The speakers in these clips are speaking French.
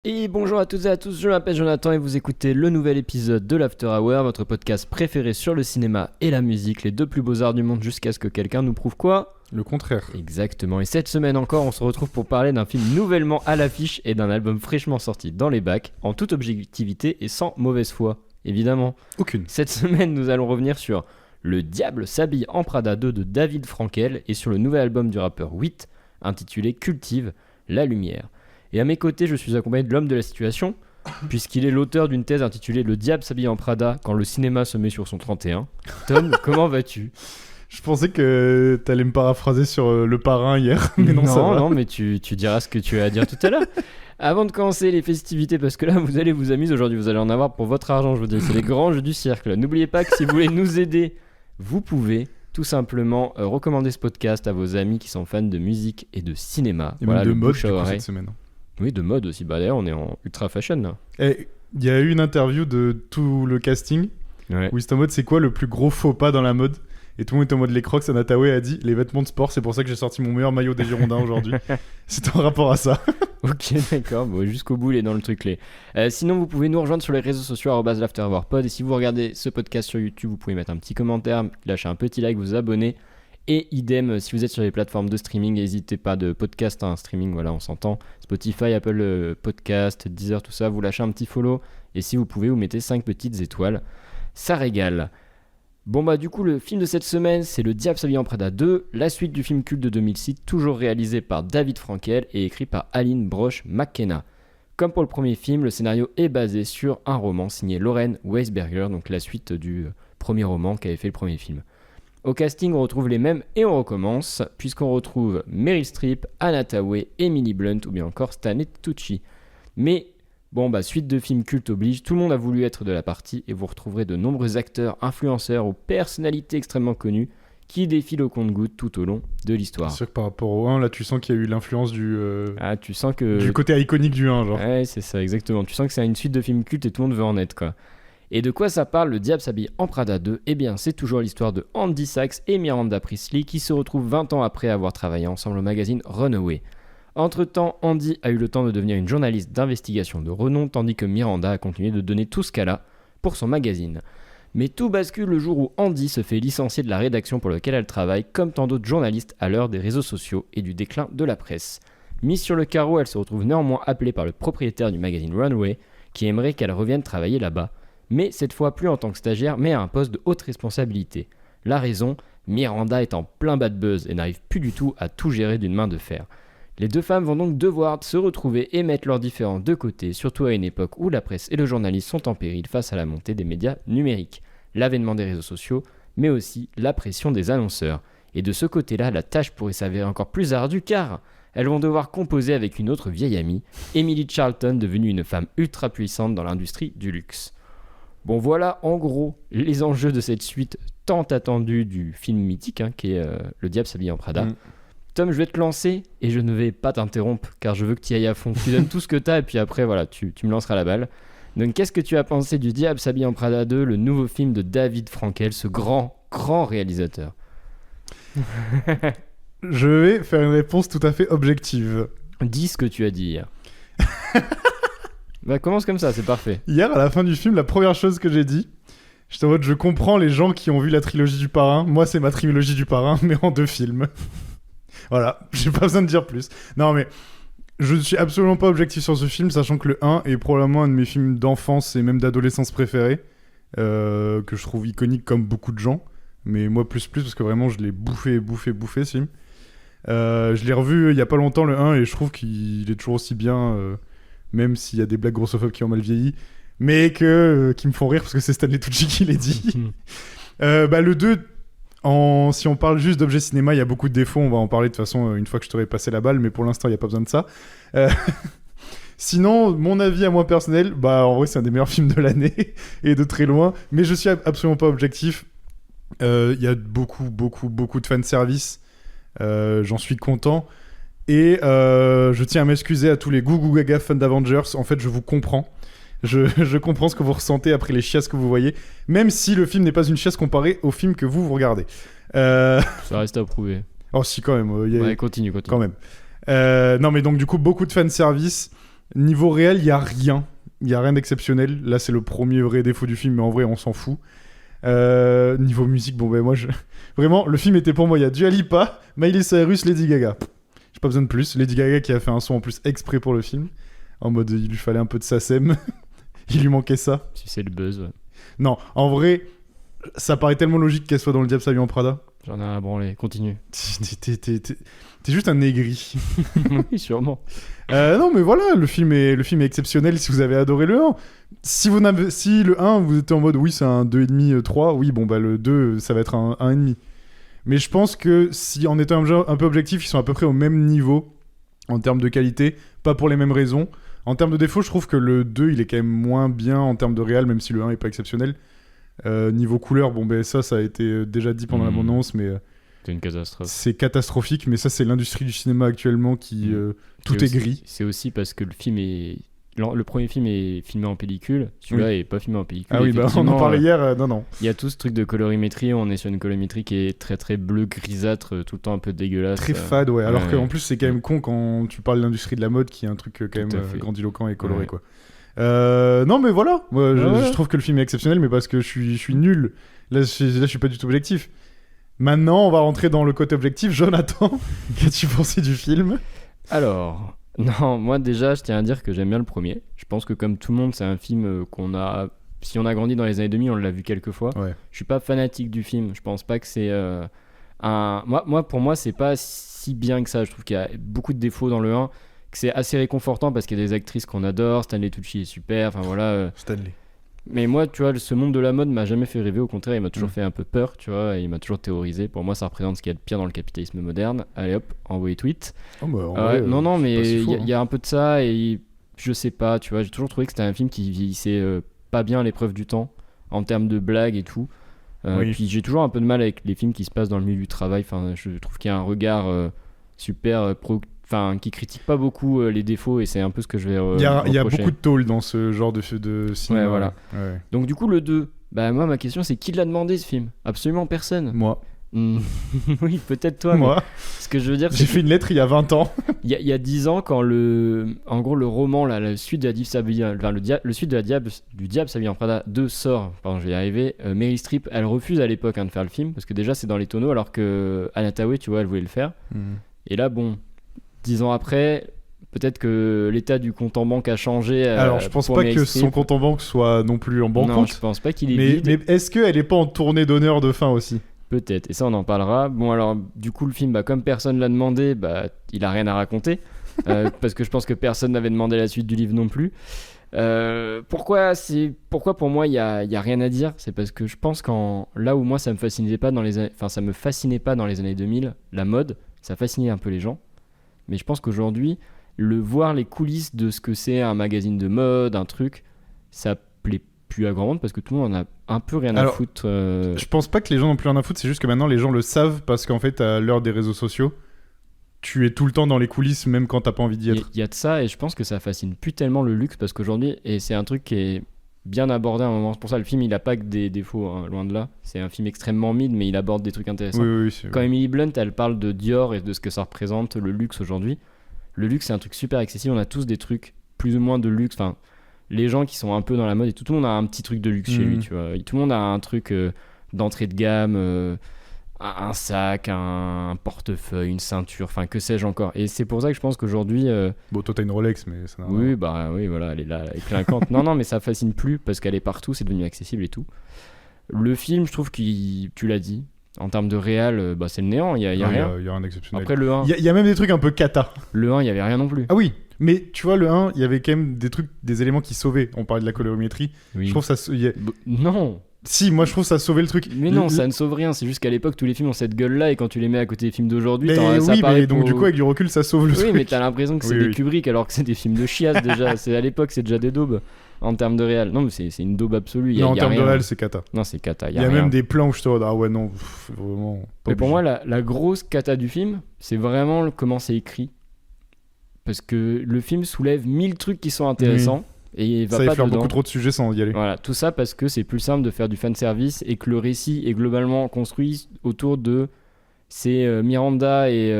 Et bonjour à toutes et à tous, je m'appelle Jonathan et vous écoutez le nouvel épisode de l'After Hour, votre podcast préféré sur le cinéma et la musique, les deux plus beaux arts du monde jusqu'à ce que quelqu'un nous prouve quoi ? Le contraire. Exactement, et cette semaine encore, on se retrouve pour parler d'un film nouvellement à l'affiche et d'un album fraîchement sorti dans les bacs, en toute objectivité et sans mauvaise foi, évidemment. Aucune. Cette semaine, nous allons revenir sur Le Diable s'habille en Prada 2 de David Frankel et sur le nouvel album du rappeur Wheat, intitulé Cultive la lumière. Et à mes côtés, je suis accompagné de l'homme de la situation, puisqu'il est l'auteur d'une thèse intitulée Le Diable s'habille en Prada quand le cinéma se met sur son 31. Tom, comment vas-tu ? Je pensais que t'allais me paraphraser sur Le Parrain hier, mais non, ça va. Non, mais tu diras ce que tu as à dire tout à l'heure. Avant de commencer les festivités, parce que là, vous allez vous amuser aujourd'hui, vous allez en avoir pour votre argent, je vous dis, c'est les grands jeux du cirque. Là. N'oubliez pas que si vous voulez nous aider, vous pouvez tout simplement recommander ce podcast à vos amis qui sont fans de musique et de cinéma. Et voilà, même de mode, bouche à oreille. cette semaine. Oui, de mode aussi. Bah d'ailleurs, on est en ultra fashion là. Et il y a eu une interview de tout le casting Ouais. où c'était en mode c'est quoi le plus gros faux pas dans la mode. Et tout le monde était en mode les Crocs. Anatawe a dit les vêtements de sport, c'est pour ça que j'ai sorti mon meilleur maillot des Girondins aujourd'hui. C'est en rapport à ça. Ok, d'accord. Bon, jusqu'au bout, il est dans le truc clé. Sinon, vous pouvez nous rejoindre sur les réseaux sociaux @l'afterhourpod. Et si vous regardez ce podcast sur YouTube, vous pouvez mettre un petit commentaire, lâcher un petit like, vous abonner. Et idem, si vous êtes sur les plateformes de streaming, n'hésitez pas de podcast, streaming, voilà, on s'entend. Spotify, Apple Podcast, Deezer, tout ça, vous lâchez un petit follow. Et si vous pouvez, vous mettez 5 petites étoiles. Ça régale. Bon bah du coup, le film de cette semaine, c'est Le Diable s'habille en Prada 2, la suite du film culte de 2006, toujours réalisé par David Frankel et écrit par Aline Brosh McKenna. Comme pour le premier film, le scénario est basé sur un roman signé Lauren Weisberger, donc la suite du premier roman qu'avait fait le premier film. Au casting, on retrouve les mêmes et on recommence, puisqu'on retrouve Meryl Streep, Anna Thaoué, Emily Blunt ou bien encore Stanley Tucci. Mais bon, bah suite de films cultes oblige, tout le monde a voulu être de la partie et vous retrouverez de nombreux acteurs, influenceurs ou personnalités extrêmement connues qui défilent au compte-gouttes tout au long de l'histoire. C'est sûr que par rapport au 1, là tu sens qu'il y a eu l'influence du Tu sens que... du côté iconique du 1, genre. Ouais, c'est ça, exactement. Tu sens que c'est une suite de films cultes et tout le monde veut en être, quoi. Et de quoi ça parle, Le Diable s'habille en Prada 2 ? Eh bien, c'est toujours l'histoire de Andy Sachs et Miranda Priestly qui se retrouvent 20 ans après avoir travaillé ensemble au magazine Runaway. Entre-temps, Andy a eu le temps de devenir une journaliste d'investigation de renom, tandis que Miranda a continué de donner tout ce qu'elle a pour son magazine. Mais tout bascule le jour où Andy se fait licencier de la rédaction pour laquelle elle travaille, comme tant d'autres journalistes à l'heure des réseaux sociaux et du déclin de la presse. Mise sur le carreau, elle se retrouve néanmoins appelée par le propriétaire du magazine Runaway, qui aimerait qu'elle revienne travailler là-bas, mais cette fois plus en tant que stagiaire, mais à un poste de haute responsabilité. La raison, Miranda est en plein bad buzz et n'arrive plus du tout à tout gérer d'une main de fer. Les deux femmes vont donc devoir se retrouver et mettre leurs différends de côté, surtout à une époque où la presse et le journalisme sont en péril face à la montée des médias numériques, l'avènement des réseaux sociaux, mais aussi la pression des annonceurs. Et de ce côté-là, la tâche pourrait s'avérer encore plus ardue car elles vont devoir composer avec une autre vieille amie, Emily Charlton, devenue une femme ultra puissante dans l'industrie du luxe. Bon voilà en gros les enjeux de cette suite tant attendue du film mythique qui est Le Diable s'habille en Prada. Tom, je vais te lancer et je ne vais pas t'interrompre car je veux que tu y ailles à fond. Tu donnes tout ce que tu as et puis après voilà, tu me lanceras la balle. Donc qu'est-ce que tu as pensé du Diable s'habille en Prada 2, le nouveau film de David Frankel, ce grand réalisateur? Je vais faire une réponse tout à fait objective. Dis ce que tu as dit hier. Bah commence comme ça, c'est parfait. Hier, à la fin du film, la première chose que j'ai dit, j'étais en mode je comprends les gens qui ont vu la trilogie du Parrain. Moi, c'est ma trilogie du Parrain, mais en 2 films. Voilà, j'ai pas besoin de dire plus. Non, mais je suis absolument pas objectif sur ce film, sachant que le 1 est probablement un de mes films d'enfance et même d'adolescence préférés, que je trouve iconique comme beaucoup de gens. Mais moi, plus, parce que vraiment, je l'ai bouffé ce film. Je l'ai revu il y a pas longtemps, le 1, et je trouve qu'il est toujours aussi bien... même s'il y a des blagues grossophobes qui ont mal vieilli, mais qui me font rire parce que c'est Stanley Tucci qui les dit. Le 2, si on parle juste d'objets cinéma, il y a beaucoup de défauts, on va en parler de toute façon une fois que je t'aurai passé la balle, mais pour l'instant il n'y a pas besoin de ça. Sinon, mon avis à moi personnel, en vrai c'est un des meilleurs films de l'année, et de très loin, mais je suis absolument pas objectif. Il y a beaucoup de fanservice, j'en suis content. Et je tiens à m'excuser à tous les gougou gaga fans d'Avengers. En fait, je vous comprends. Je comprends ce que vous ressentez après les chiasses que vous voyez, même si le film n'est pas une chiasse comparée au film que vous regardez. Ça reste à prouver. Oh si, quand même. Ouais, continue. Quand même. Non, mais donc du coup, beaucoup de fanservice. Niveau réel, il y a rien. Il y a rien d'exceptionnel. Là, c'est le premier vrai défaut du film, mais en vrai, on s'en fout. Niveau musique, bon, ben moi, vraiment, le film était pour moi. Il y a Dua Lipa, Miley Cyrus, Lady Gaga. J'ai pas besoin de plus. Lady Gaga qui a fait un son en plus exprès pour le film. En mode, il lui fallait un peu de SACEM. Il lui manquait ça. Si c'est le buzz, ouais. Non, en vrai, ça paraît tellement logique qu'elle soit dans Le Diable s'habille en Prada. J'en ai à branler, continue. T'es juste un aigri. Oui, sûrement. Non, mais voilà, le film est exceptionnel si vous avez adoré le 1. Si le 1, vous étiez en mode, oui, c'est un 2,5, 3, oui, bon, bah le 2, ça va être un 1,5. Mais je pense que si, en étant un peu objectif, ils sont à peu près au même niveau en termes de qualité, pas pour les mêmes raisons. En termes de défauts, je trouve que le 2, il est quand même moins bien en termes de réal, même si le 1 est pas exceptionnel. Niveau couleur, bon, ben ça a été déjà dit pendant l'abondance, mais c'est une catastrophe. c'est catastrophique, mais ça, c'est l'industrie du cinéma actuellement qui... tout est gris. C'est aussi parce que le premier film est filmé en pellicule, celui-là est pas filmé en pellicule. Ah oui, bah on en parlait hier, non. Il y a tout ce truc de colorimétrie, on est sur une colorimétrie qui est très très bleu grisâtre, tout le temps un peu dégueulasse. Très fade, ouais. Alors qu'en plus, c'est quand même con quand tu parles de l'industrie de la mode, qui est un truc quand même grandiloquent et coloré, quoi. Non, mais voilà. Moi, je trouve que le film est exceptionnel, mais parce que je suis nul. Là, je suis pas du tout objectif. Maintenant, on va rentrer dans le côté objectif. Jonathan, qu'as-tu pensé du film ? Alors, non, moi déjà, je tiens à dire que j'aime bien le premier. Je pense que comme tout le monde, c'est un film qu'on a... Si on a grandi dans les années 2000, on l'a vu quelques fois. Ouais. Je suis pas fanatique du film. Je pense pas que c'est pour moi, c'est pas si bien que ça. Je trouve qu'il y a beaucoup de défauts dans le 1, que c'est assez réconfortant parce qu'il y a des actrices qu'on adore. Stanley Tucci est super. Enfin voilà. Stanley. Mais moi, tu vois, ce monde de la mode m'a jamais fait rêver. Au contraire, il m'a toujours fait un peu peur, tu vois. Et il m'a toujours terrorisé. Pour moi, ça représente ce qu'il y a de pire dans le capitalisme moderne. Allez hop, envoyez tweet. Oh bah, non, mais il y a un peu de ça. Et je sais pas, tu vois, j'ai toujours trouvé que c'était un film qui vieillissait pas bien à l'épreuve du temps en termes de blagues et tout. Puis j'ai toujours un peu de mal avec les films qui se passent dans le milieu du travail. Enfin, je trouve qu'il y a un regard super qui critique pas beaucoup les défauts, et c'est un peu ce que je vais il y a beaucoup de tôle dans ce genre de cinéma. Ouais, voilà. Ouais. Donc du coup le 2, bah moi ma question c'est qui l'a demandé ce film ? Absolument personne. Moi. Oui, peut-être toi. Moi. Mais ce que je veux dire, j'ai fait une lettre il y a 20 ans. Il y a 10 ans, quand en gros le roman là, la suite de le suite de du Diable s'habille en Prada 2 sort, pardon, je vais y arriver. Meryl Streep, elle refuse à l'époque de faire le film parce que déjà c'est dans les tonneaux, alors que Anna Thaoué, tu vois, elle voulait le faire. Et là bon, 10 ans après, peut-être que l'état du compte en banque a changé. Alors, je pense pas que son compte en banque soit non plus en banque. Non, je pense pas qu'il est vide. Mais est-ce qu'elle est pas en tournée d'honneur de fin aussi ? Peut-être, et ça on en parlera. Bon, alors du coup le film, comme personne l'a demandé, il a rien à raconter. Parce que je pense que personne n'avait demandé la suite du livre non plus. Pourquoi pour moi il y a rien à dire, c'est parce que je pense là où moi ça me fascinait pas dans les années 2000, la mode, ça fascinait un peu les gens. Mais je pense qu'aujourd'hui, voir les coulisses de ce que c'est un magazine de mode, un truc, ça plaît plus à grand monde parce que tout le monde en a un peu rien à foutre. Je pense pas que les gens n'ont plus rien à foutre, c'est juste que maintenant les gens le savent parce qu'en fait, à l'heure des réseaux sociaux, tu es tout le temps dans les coulisses même quand t'as pas envie d'y être. Il y a de ça, et je pense que ça fascine plus tellement le luxe parce qu'aujourd'hui, et c'est un truc qui est bien abordé à un moment, c'est pour ça le film il a pas que des défauts, hein, loin de là. C'est un film extrêmement mid, mais il aborde des trucs intéressants. Oui, quand Emily Blunt elle parle de Dior et de ce que ça représente le luxe aujourd'hui, le luxe c'est un truc super accessible, on a tous des trucs plus ou moins de luxe, enfin les gens qui sont un peu dans la mode, et tout le monde a un petit truc de luxe chez lui, tu vois. Et tout le monde a un truc d'entrée de gamme, un sac, un portefeuille, une ceinture, enfin que sais-je encore. Et c'est pour ça que je pense qu'aujourd'hui... Bon, toi t'as une Rolex, mais ça n'a rien. Oui, voilà, elle est là, elle est clinquante. non, mais ça fascine plus parce qu'elle est partout, c'est devenu accessible et tout. Le film, je trouve tu l'as dit, en termes de réal, c'est le néant, il y a rien. Il y a rien d'exceptionnel. Après le 1... Il y a même des trucs un peu cata. Le 1, il y avait rien non plus. Ah oui, mais tu vois, le 1, il y avait quand même des éléments qui sauvaient. On parlait de la colorimétrie. Oui. Je trouve ça... Non. Si, moi je trouve ça sauvait le truc. Mais non, ça ne sauve rien, c'est juste qu'à l'époque tous les films ont cette gueule-là, et quand tu les mets à côté des films d'aujourd'hui, donc du coup avec du recul ça sauve le truc. Oui, mais t'as l'impression que c'est des Kubrick alors que c'est des films de chiasse déjà. À l'époque c'est déjà des daubes en termes de réal. Non, mais c'est une daube absolue. En termes de réal c'est cata. Non, c'est cata. Il y a même des plans où je te dis ah ouais non, vraiment. Mais pour moi la grosse cata du film, c'est vraiment comment c'est écrit. Parce que le film soulève 1000 trucs qui sont intéressants. Et il va ça pas faire dedans. beaucoup trop de sujets sans y aller. Voilà, tout ça parce que c'est plus simple de faire du fanservice et que le récit est globalement construit autour de Miranda et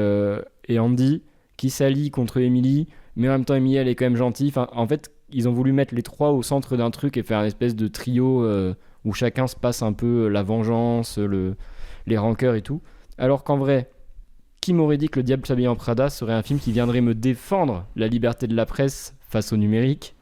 Andy qui s'allient contre Emily. mais en même temps Emilia elle est quand même gentille. Enfin, en fait, ils ont voulu mettre les trois au centre d'un truc et faire une espèce de trio où chacun se passe un peu la vengeance, les rancœurs et tout. Alors qu'en vrai, qui m'aurait dit que Le Diable s'habille en Prada serait un film qui viendrait me défendre la liberté de la presse face au numérique?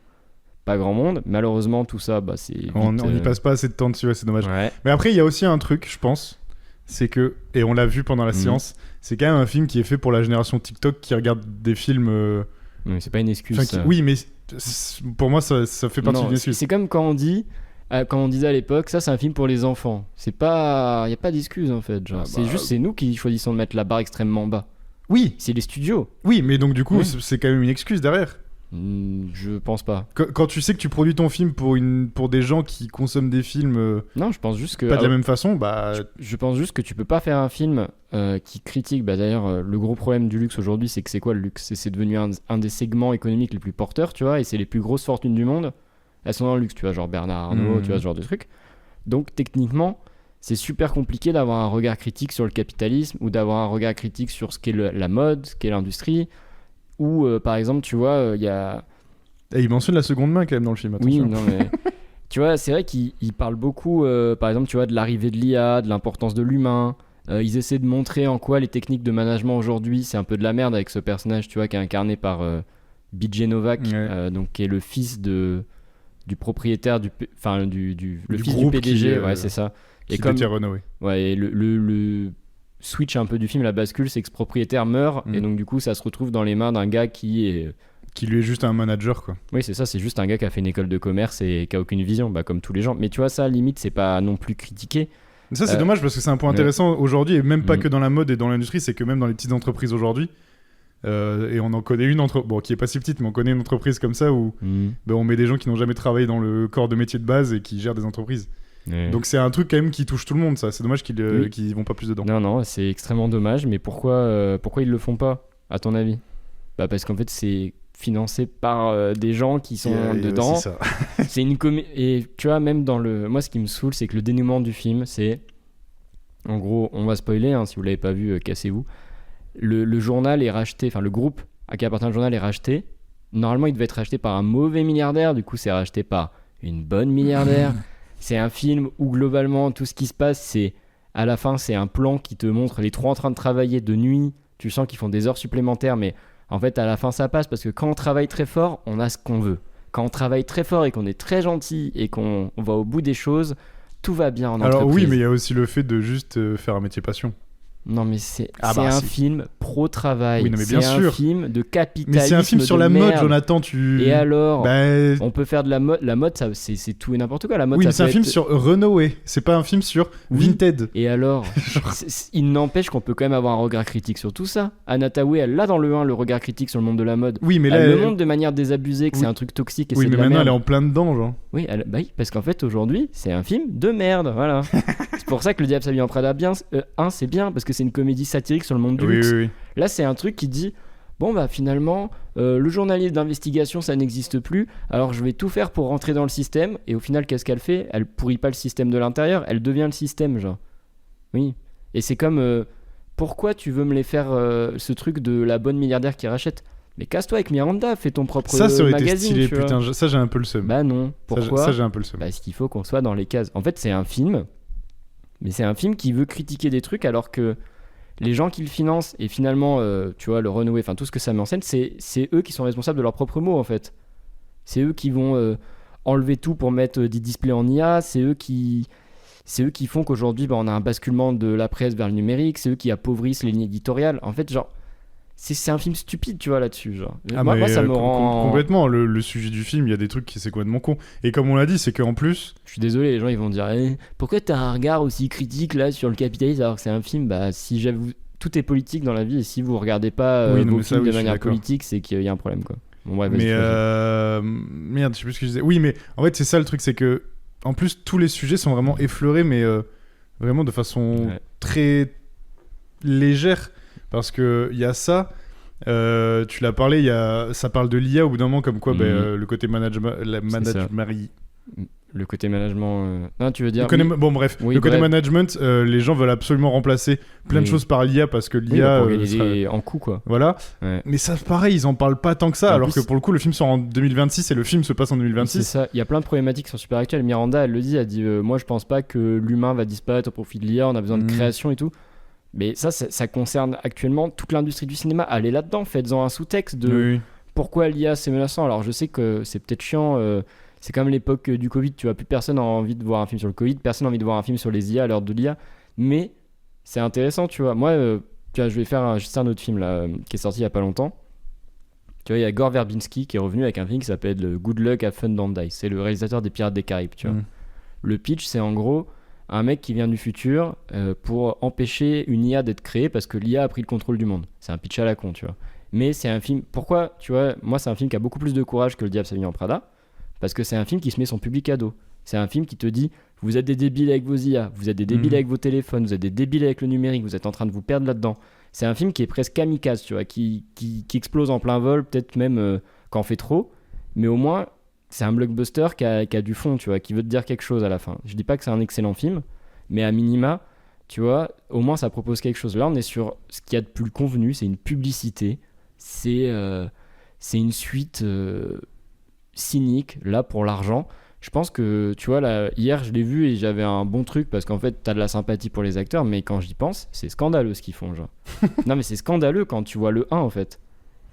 Pas grand monde. Malheureusement, tout ça, bah, c'est vite, On n'y passe pas assez de temps dessus, ouais, c'est dommage. Ouais. Mais après, il y a aussi un truc, je pense, c'est que, et on l'a vu pendant la séance, c'est quand même un film qui est fait pour la génération TikTok qui regarde des films. Mais c'est pas une excuse. Enfin, Ça. oui, mais pour moi, ça fait partie Non, d'une excuse. c'est comme quand on dit, quand on disait à l'époque, ça c'est un film pour les enfants. C'est pas, y a pas d'excuse en fait. Genre, c'est juste, c'est nous qui choisissons de mettre la barre extrêmement bas. Oui, C'est les studios. oui, mais donc du coup, Oui. c'est quand même une excuse derrière. Je pense pas. Quand tu sais que tu produis ton film pour des gens qui consomment des films Non, je pense juste que pas de la même façon, bah. je pense juste que tu peux pas faire un film qui critique. Bah d'ailleurs, le gros problème du luxe aujourd'hui, c'est que c'est quoi le luxe? C'est devenu un des segments économiques les plus porteurs, tu vois, et c'est les plus grosses fortunes du monde. Elles sont dans le luxe, tu vois, genre Bernard Arnault, tu vois, ce genre de truc. Donc techniquement, c'est super compliqué d'avoir un regard critique sur le capitalisme ou d'avoir un regard critique sur ce qu'est la mode, ce qu'est l'industrie. Ou par exemple, tu vois, il y a. Et il mentionne la seconde main quand même dans le film. Oui, Attention. non mais. Tu vois, c'est vrai qu'ils parlent beaucoup, par exemple, tu vois, de l'arrivée de l'IA, de l'importance de l'humain. Ils essaient de montrer en quoi les techniques de management aujourd'hui, c'est un peu de la merde avec ce personnage, tu vois, qui est incarné par BJ Novak, Ouais. donc qui est le fils du propriétaire le fils du groupe PDG, qui, ouais, c'est ça. Qui Et comme détient Renault, oui. ouais, et le switch un peu du film, la bascule, c'est que ce propriétaire meurt et donc du coup, ça se retrouve dans les mains d'un gars qui est Qui lui est juste un manager, quoi. oui, c'est ça, c'est juste un gars qui a fait une école de commerce et qui a aucune vision, bah, comme tous les gens. Mais tu vois, ça, limite, c'est pas non plus critiqué. Ça, c'est dommage parce que c'est un point ouais. intéressant aujourd'hui, et même pas Mm. que dans la mode et dans l'industrie, c'est que même dans les petites entreprises aujourd'hui, et on en connaît une bon, qui est pas si petite, mais on connaît une entreprise comme ça où ben, on met des gens qui n'ont jamais travaillé dans le corps de métier de base et qui gèrent des entreprises. Ouais. Donc c'est un truc quand même qui touche tout le monde, ça. C'est dommage Oui. qu'ils vont pas plus dedans. Non, non, c'est extrêmement dommage, mais pourquoi ils le font pas, à ton avis? Bah, parce qu'en fait, c'est financé par des gens qui sont dedans. C'est ça. C'est une comédie. Et tu vois, même dans le. Moi, ce qui me saoule, c'est que le dénouement du film, c'est. En gros, on va spoiler, hein, si vous l'avez pas vu, cassez-vous. Le journal est racheté, enfin, le groupe à qui appartient le journal est racheté. Normalement, il devait être racheté par un mauvais milliardaire, du coup, c'est racheté par une bonne milliardaire. C'est un film où, globalement, tout ce qui se passe, c'est. À la fin, c'est un plan qui te montre les trois en train de travailler de nuit. Tu sens qu'ils font des heures supplémentaires, mais en fait, à la fin, ça passe parce que quand on travaille très fort, on a ce qu'on veut. Quand on travaille très fort et qu'on est très gentil et qu'on va au bout des choses, tout va bien en entreprise. Alors oui, mais il y a aussi le fait de juste faire un métier passion. Non, mais c'est Ah bah, un si. film pro-travail. Oui, non, mais bien c'est un sûr. film de capitalisme. Mais c'est un film sur de la mode, merde. Jonathan, tu... Et alors, Bah, on peut faire de la mode. La mode, ça, c'est tout et n'importe quoi. La mode, oui, ça mais c'est un peut film être- sur Runaway. C'est pas un film sur Oui. Vinted. Et alors, il n'empêche qu'on peut quand même avoir un regard critique sur tout ça. Anna Thaoué, elle l'a dans le 1, le regard critique sur le monde de la mode. Oui, mais là... Elle le montre de manière désabusée, que Oui. c'est un truc toxique et Oui, c'est mais de la maintenant, merde. elle est en plein dedans, genre. Oui, bah oui, parce qu'en fait, aujourd'hui, c'est un film de merde, voilà. C'est pour ça que Le Diable s'habille en Prada, c'est bien, parce que c'est une comédie satirique sur le monde du Oui, luxe. oui, oui. Là, c'est un truc qui dit, bon, bah finalement, le journaliste d'investigation, ça n'existe plus, alors je vais tout faire pour rentrer dans le système, et au final, qu'est-ce qu'elle fait? Elle pourrit pas le système de l'intérieur, elle devient le système, genre. Oui. Et c'est comme, pourquoi tu veux me les faire, ce truc de la bonne milliardaire qui rachète? Mais casse-toi avec Miranda, fais ton propre Ça aurait été magazine, stylé, tu vois. putain. Ça, j'ai un peu le seum. Bah non, pourquoi? Ça, j'ai un peu le seum. Parce qu'il faut qu'on soit dans les cases. En fait, c'est un film, mais c'est un film qui veut critiquer des trucs alors que les gens qui le financent, et finalement, tu vois, le Runaway, enfin tout ce que ça met en scène, c'est eux qui sont responsables de leurs propres mots en fait. C'est eux qui vont enlever tout pour mettre des displays en IA, c'est eux qui font qu'aujourd'hui, bah, on a un basculement de la presse vers le numérique, c'est eux qui appauvrissent les lignes éditoriales. En fait, genre, c'est un film stupide, tu vois, là-dessus. Genre. Ah, moi, mais, ça me rend. complètement. Le sujet du film, il y a des trucs qui c'est complètement con. Et comme on l'a dit, c'est qu'en plus... Je suis désolé, les gens ils vont dire pourquoi t'as un regard aussi critique là sur le capitalisme alors que c'est un film? Bah si j'avoue, tout est politique dans la vie et si vous regardez pas Oui, non, vos mais ça, films oui, de je suis manière d'accord. politique, c'est qu'il y a un problème quoi. Bon bref, vas-y, Mais vas-y. merde, je sais plus ce que je disais. Oui, mais en fait, c'est ça le truc, c'est que en plus tous les sujets sont vraiment effleurés, mais vraiment de façon Ouais. très légère, parce que il y a ça. Tu l'as parlé, ça parle de l'IA au bout d'un moment, comme quoi Mhm. le côté management, C'est ça. Le côté management. Non, tu veux dire. Bon, bref. Oui, le côté bref. management, les gens veulent absolument remplacer plein de Oui. choses par l'IA parce que Oui, l'IA. pour gagner en coût, quoi. Voilà. Ouais. Mais ça, pareil, ils en parlent pas tant que ça. En Alors plus- que pour le coup, le film sort en 2026 et le film se passe en C'est 2026. ça, il y a plein de problématiques qui sont super actuelles. Miranda, elle le dit, elle dit moi je pense pas que l'humain va disparaître au profit de l'IA, on a besoin de création et tout. Mais ça concerne actuellement toute l'industrie du cinéma. Allez là-dedans, faites-en un sous-texte de Oui. pourquoi l'IA c'est menaçant. Alors je sais que c'est peut-être chiant, c'est comme l'époque du Covid, tu vois, plus personne n'a envie de voir un film sur le Covid, personne n'a envie de voir un film sur les IA à l'heure de l'IA. Mais c'est intéressant, tu vois. Moi, tu vois, je vais faire juste un autre film là, qui est sorti il y a pas longtemps. Tu vois, il y a Gore Verbinski qui est revenu avec un film qui s'appelle Good Luck Have Fun Don't Die. C'est le réalisateur des Pirates des Caraïbes, tu vois. Le pitch, c'est en gros un mec qui vient du futur pour empêcher une IA d'être créée parce que l'IA a pris le contrôle du monde. C'est un pitch à la con, tu vois. Mais c'est un film... Pourquoi, tu vois, moi, c'est un film qui a beaucoup plus de courage que Le Diable s'habille en Prada parce que c'est un film qui se met son public à dos. C'est un film qui te dit, vous êtes des débiles avec vos IA, vous êtes des débiles avec vos téléphones, vous êtes des débiles avec le numérique, vous êtes en train de vous perdre là-dedans. C'est un film qui est presque kamikaze, tu vois, qui explose en plein vol, peut-être même quand on fait trop, mais au moins, c'est un blockbuster qui a du fond, tu vois, qui veut te dire quelque chose à la fin. Je dis pas que c'est un excellent film, mais à minima, tu vois, au moins ça propose quelque chose. Là, on est sur ce qu'il y a de plus convenu, c'est une publicité, c'est une suite cynique, là, pour l'argent. Je pense que, tu vois, là, hier, je l'ai vu et j'avais un bon truc parce qu'en fait, t'as de la sympathie pour les acteurs, mais quand j'y pense, c'est scandaleux ce qu'ils font, genre. Non, mais c'est scandaleux quand tu vois le 1, en fait.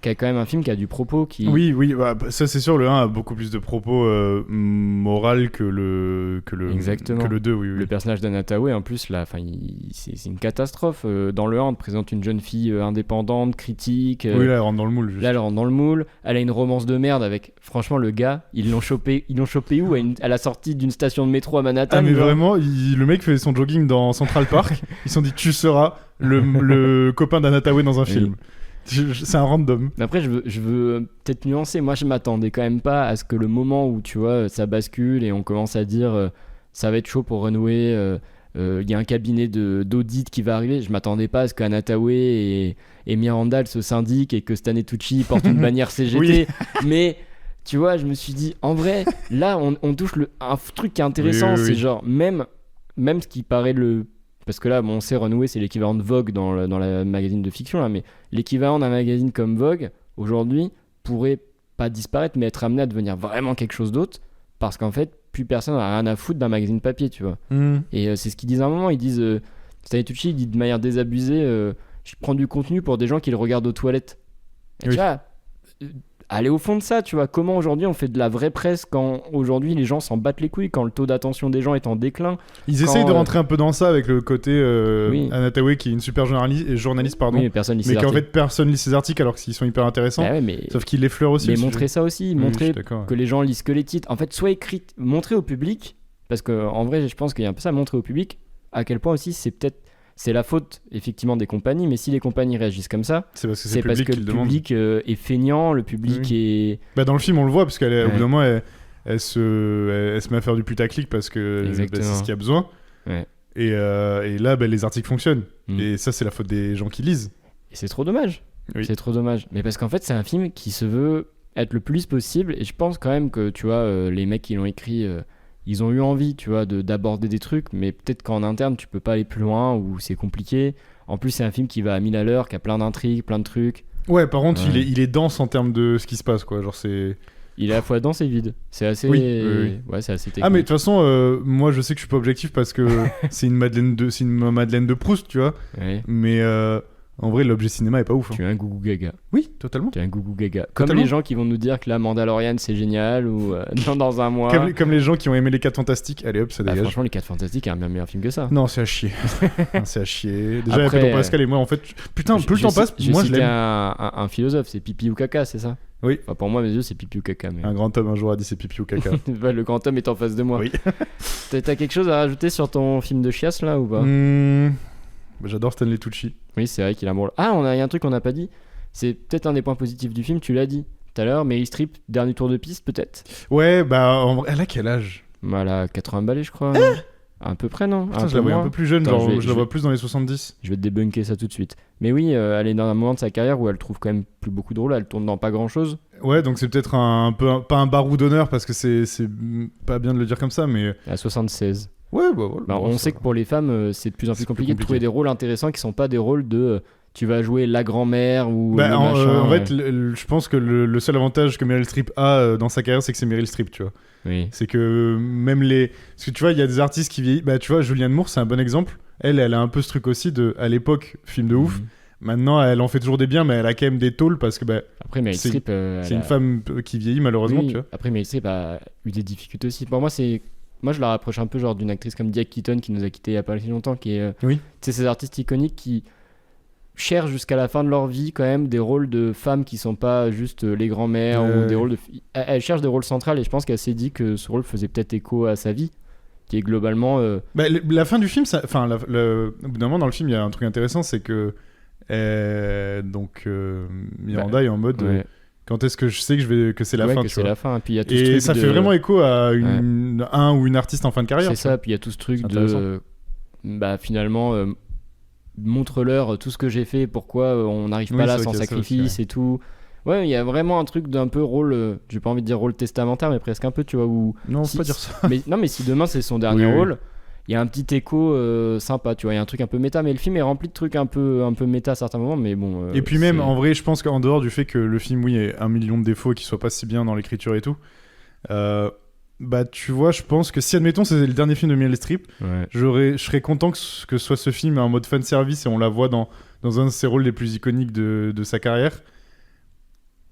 Qui a quand même un film qui a du propos, qui... Oui, bah, ça c'est sûr, le 1 a beaucoup plus de propos moral que le Exactement. que le 2, oui. Le personnage d'Anna Thaoué, en plus, là, c'est une catastrophe. Dans le 1, on te présente une jeune fille indépendante, critique. Oui, là, elle rentre dans le moule. Juste. Là, elle rentre dans le moule. Elle a une romance de merde avec... Franchement, le gars, ils l'ont chopé où à la sortie d'une station de métro à Manhattan. Ah, mais genre. vraiment, le mec fait son jogging dans Central Park. Ils se sont dit, tu seras le copain d'Anna Thaoué dans un film. C'est un random. Après, je veux peut-être nuancer. Moi, je m'attendais quand même pas à ce que le moment où, tu vois, ça bascule et on commence à dire ça va être chaud pour renouer, il y a un cabinet d'audit qui va arriver. Je m'attendais pas à ce qu'Anna Thaoué et Miranda se syndiquent et que Stanley Tucci porte une bannière CGT. Oui. Mais, tu vois, je me suis dit, en vrai, là, on touche un truc qui est intéressant. Oui. C'est genre, même ce qui paraît le... Parce que là, bon, on sait, Renouer, c'est l'équivalent de Vogue dans la magazine de fiction, là, mais l'équivalent d'un magazine comme Vogue, aujourd'hui, pourrait pas disparaître, mais être amené à devenir vraiment quelque chose d'autre, parce qu'en fait, plus personne n'a rien à foutre d'un magazine papier, tu vois. Et c'est ce qu'ils disent à un moment, ils disent, Stanley Tucci, il dit de manière désabusée, je prends du contenu pour des gens qui le regardent aux toilettes. Et Oui. tu vois, aller au fond de ça, tu vois, comment aujourd'hui on fait de la vraie presse quand aujourd'hui les gens s'en battent les couilles, quand le taux d'attention des gens est en déclin. Ils essayent de rentrer un peu dans ça avec le côté Oui. Anna Thaoué qui est une super journaliste, pardon, Oui, mais personne lit ses mais qu'en articles. fait personne lit ses articles alors qu'ils sont hyper intéressants. Bah ouais, mais... Sauf qu'ils l'effleurent aussi. Mais le sujet. montrer ça aussi, Oui, je montrer suis d'accord, ouais. que les gens lisent que les titres. En fait, soit écrit, montrer au public, parce que en vrai, je pense qu'il y a un peu ça, montrer au public à quel point aussi c'est la faute effectivement des compagnies, mais si les compagnies réagissent comme ça, C'est parce que c'est c'est le parce public que qui le le demande. public est feignant, le public Oui. est... Bah, dans le film, on le voit parce qu'au Ouais. bout d'un moment, elle se met à faire du putaclic parce que Exactement. c'est ce qu'il y a besoin. Ouais. Et là, les articles fonctionnent. Mm. Et ça, c'est la faute des gens qui lisent. Et c'est trop dommage. Oui. C'est trop dommage. Mais parce qu'en fait, c'est un film qui se veut être le plus possible. Et je pense quand même que, tu vois, les mecs qui l'ont écrit, ils ont eu envie, tu vois, d'aborder des trucs. Mais peut-être qu'en interne, tu peux pas aller plus loin ou c'est compliqué. En plus, c'est un film qui va à 1000 à l'heure, qui a plein d'intrigues, plein de trucs. Ouais, par contre, Ouais. il est dense en termes de ce qui se passe, quoi. Genre, c'est... Il est à la fois dense et vide. C'est assez... Oui, oui. Ouais, c'est assez technique. Ah, mais de toute façon, moi, je sais que je suis pas objectif parce que c'est une Madeleine de Proust, tu vois. Ouais. Mais en vrai, l'objet cinéma est pas ouf. Hein. Tu es un gougou gaga. Oui, totalement. Tu es un gougou gaga. Comme Totalement. les gens qui vont nous dire que la Mandalorian c'est génial ou dans un mois. Comme les gens qui ont aimé les 4 Fantastiques. Allez hop, ça Bah, dégage. franchement, les 4 Fantastiques est un bien meilleur film que ça. Non, c'est à chier. Non, c'est à chier. Déjà, Après, Pedro Pascal et moi, en fait, putain, plus le temps passe, moi je citais l'aime. un philosophe, c'est pipi ou caca, c'est ça? Oui. Enfin, pour moi, mes yeux, c'est pipi ou caca. Mais... Un grand homme un jour a dit c'est pipi ou caca. Bah, le grand homme est en face de moi. Oui. T'as quelque chose à rajouter sur ton film de chiasse là ou pas? Bah, j'adore Stanley Tucci. Oui, c'est vrai qu'il a un rôle. Ah, il y a un truc qu'on n'a pas dit. C'est peut-être un des points positifs du film, tu l'as dit tout à l'heure. Meryl Streep, dernier tour de piste, peut-être. Ouais, bah, en vrai, elle a quel âge? Voilà, 80 balais, je crois. À peu près, non? Putain, je la voyais un moins. peu plus jeune, Attends, genre, je vais- je je la vais- vois plus dans les 70. Je vais te débunker ça tout de suite. Mais oui, elle est dans un moment de sa carrière où elle trouve quand même plus beaucoup de rôles. Elle tourne dans pas grand-chose. Ouais, donc c'est peut-être un peu, pas un baroudonneur, parce que c'est pas bien de le dire comme ça, mais... À 76. Ouais, bah voilà. Bah, bon, on ça sait va. que pour les femmes, c'est de plus en plus C'est plus compliqué de compliqué. trouver des rôles intéressants qui sont pas des rôles de tu vas jouer la grand-mère ou Bah, le en, machin. en fait, je pense que le seul avantage que Meryl Streep a dans sa carrière, c'est que c'est Meryl Streep, tu vois. Oui. C'est que même les... Parce que tu vois, il y a des artistes qui vieillissent... Bah, tu vois, Julianne Moore, c'est un bon exemple. Elle a un peu ce truc aussi de... À l'époque, film de ouf. Mhm. Maintenant, elle en fait toujours des biens, mais elle a quand même des tôles parce que bah, Après, Meryl c'est- Streep, c'est une femme qui vieillit, malheureusement, oui, tu vois. après, Meryl Streep a eu des difficultés aussi. Pour moi, moi, je la rapproche un peu genre d'une actrice comme Diane Keaton qui nous a quittés il y a pas si longtemps, qui est, Oui. tu sais, ces artistes iconiques qui cherchent jusqu'à la fin de leur vie quand même des rôles de femmes qui sont pas juste les grands-mères ou des rôles de elle cherche des rôles centrales et je pense qu'elle s'est dit que ce rôle faisait peut-être écho à sa vie, qui est globalement Bah, la fin du film, enfin, au bout d'un moment dans le film, il y a un truc intéressant, c'est que Miranda est en mode ouais, quand est-ce que je sais que c'est la ouais, fin, que tu c'est vois. la fin. Et puis il y a tout ce Et truc ça de- fait vraiment écho à un ou une artiste en fin de carrière. c'est tu vois. ça, puis il y a tout ce truc C'est intéressant. de bah finalement montre-leur tout ce que j'ai fait, pourquoi on n'arrive Oui, pas là c'est sans vrai qu'il y a ça sacrifice aussi, et tout. Ouais, il y a vraiment un truc d'un peu rôle, j'ai pas envie de dire rôle testamentaire, mais presque un peu, tu vois, où Non, si- faut pas dire ça. mais non, mais si demain c'est son dernier Oui, oui. rôle, il y a un petit écho sympa, tu vois, il y a un truc un peu méta, mais le film est rempli de trucs un peu méta à certains moments, mais bon. Et puis même, c'est- en vrai, je pense qu'en dehors du fait que le film, oui, ait 1 million de défauts et qu'il soit pas si bien dans l'écriture et tout, bah tu vois, je pense que si, admettons, c'est le dernier film de Meryl Streep, Ouais. je serais content que ce soit ce film en mode fanservice et on la voit dans un de ses rôles les plus iconiques de sa carrière.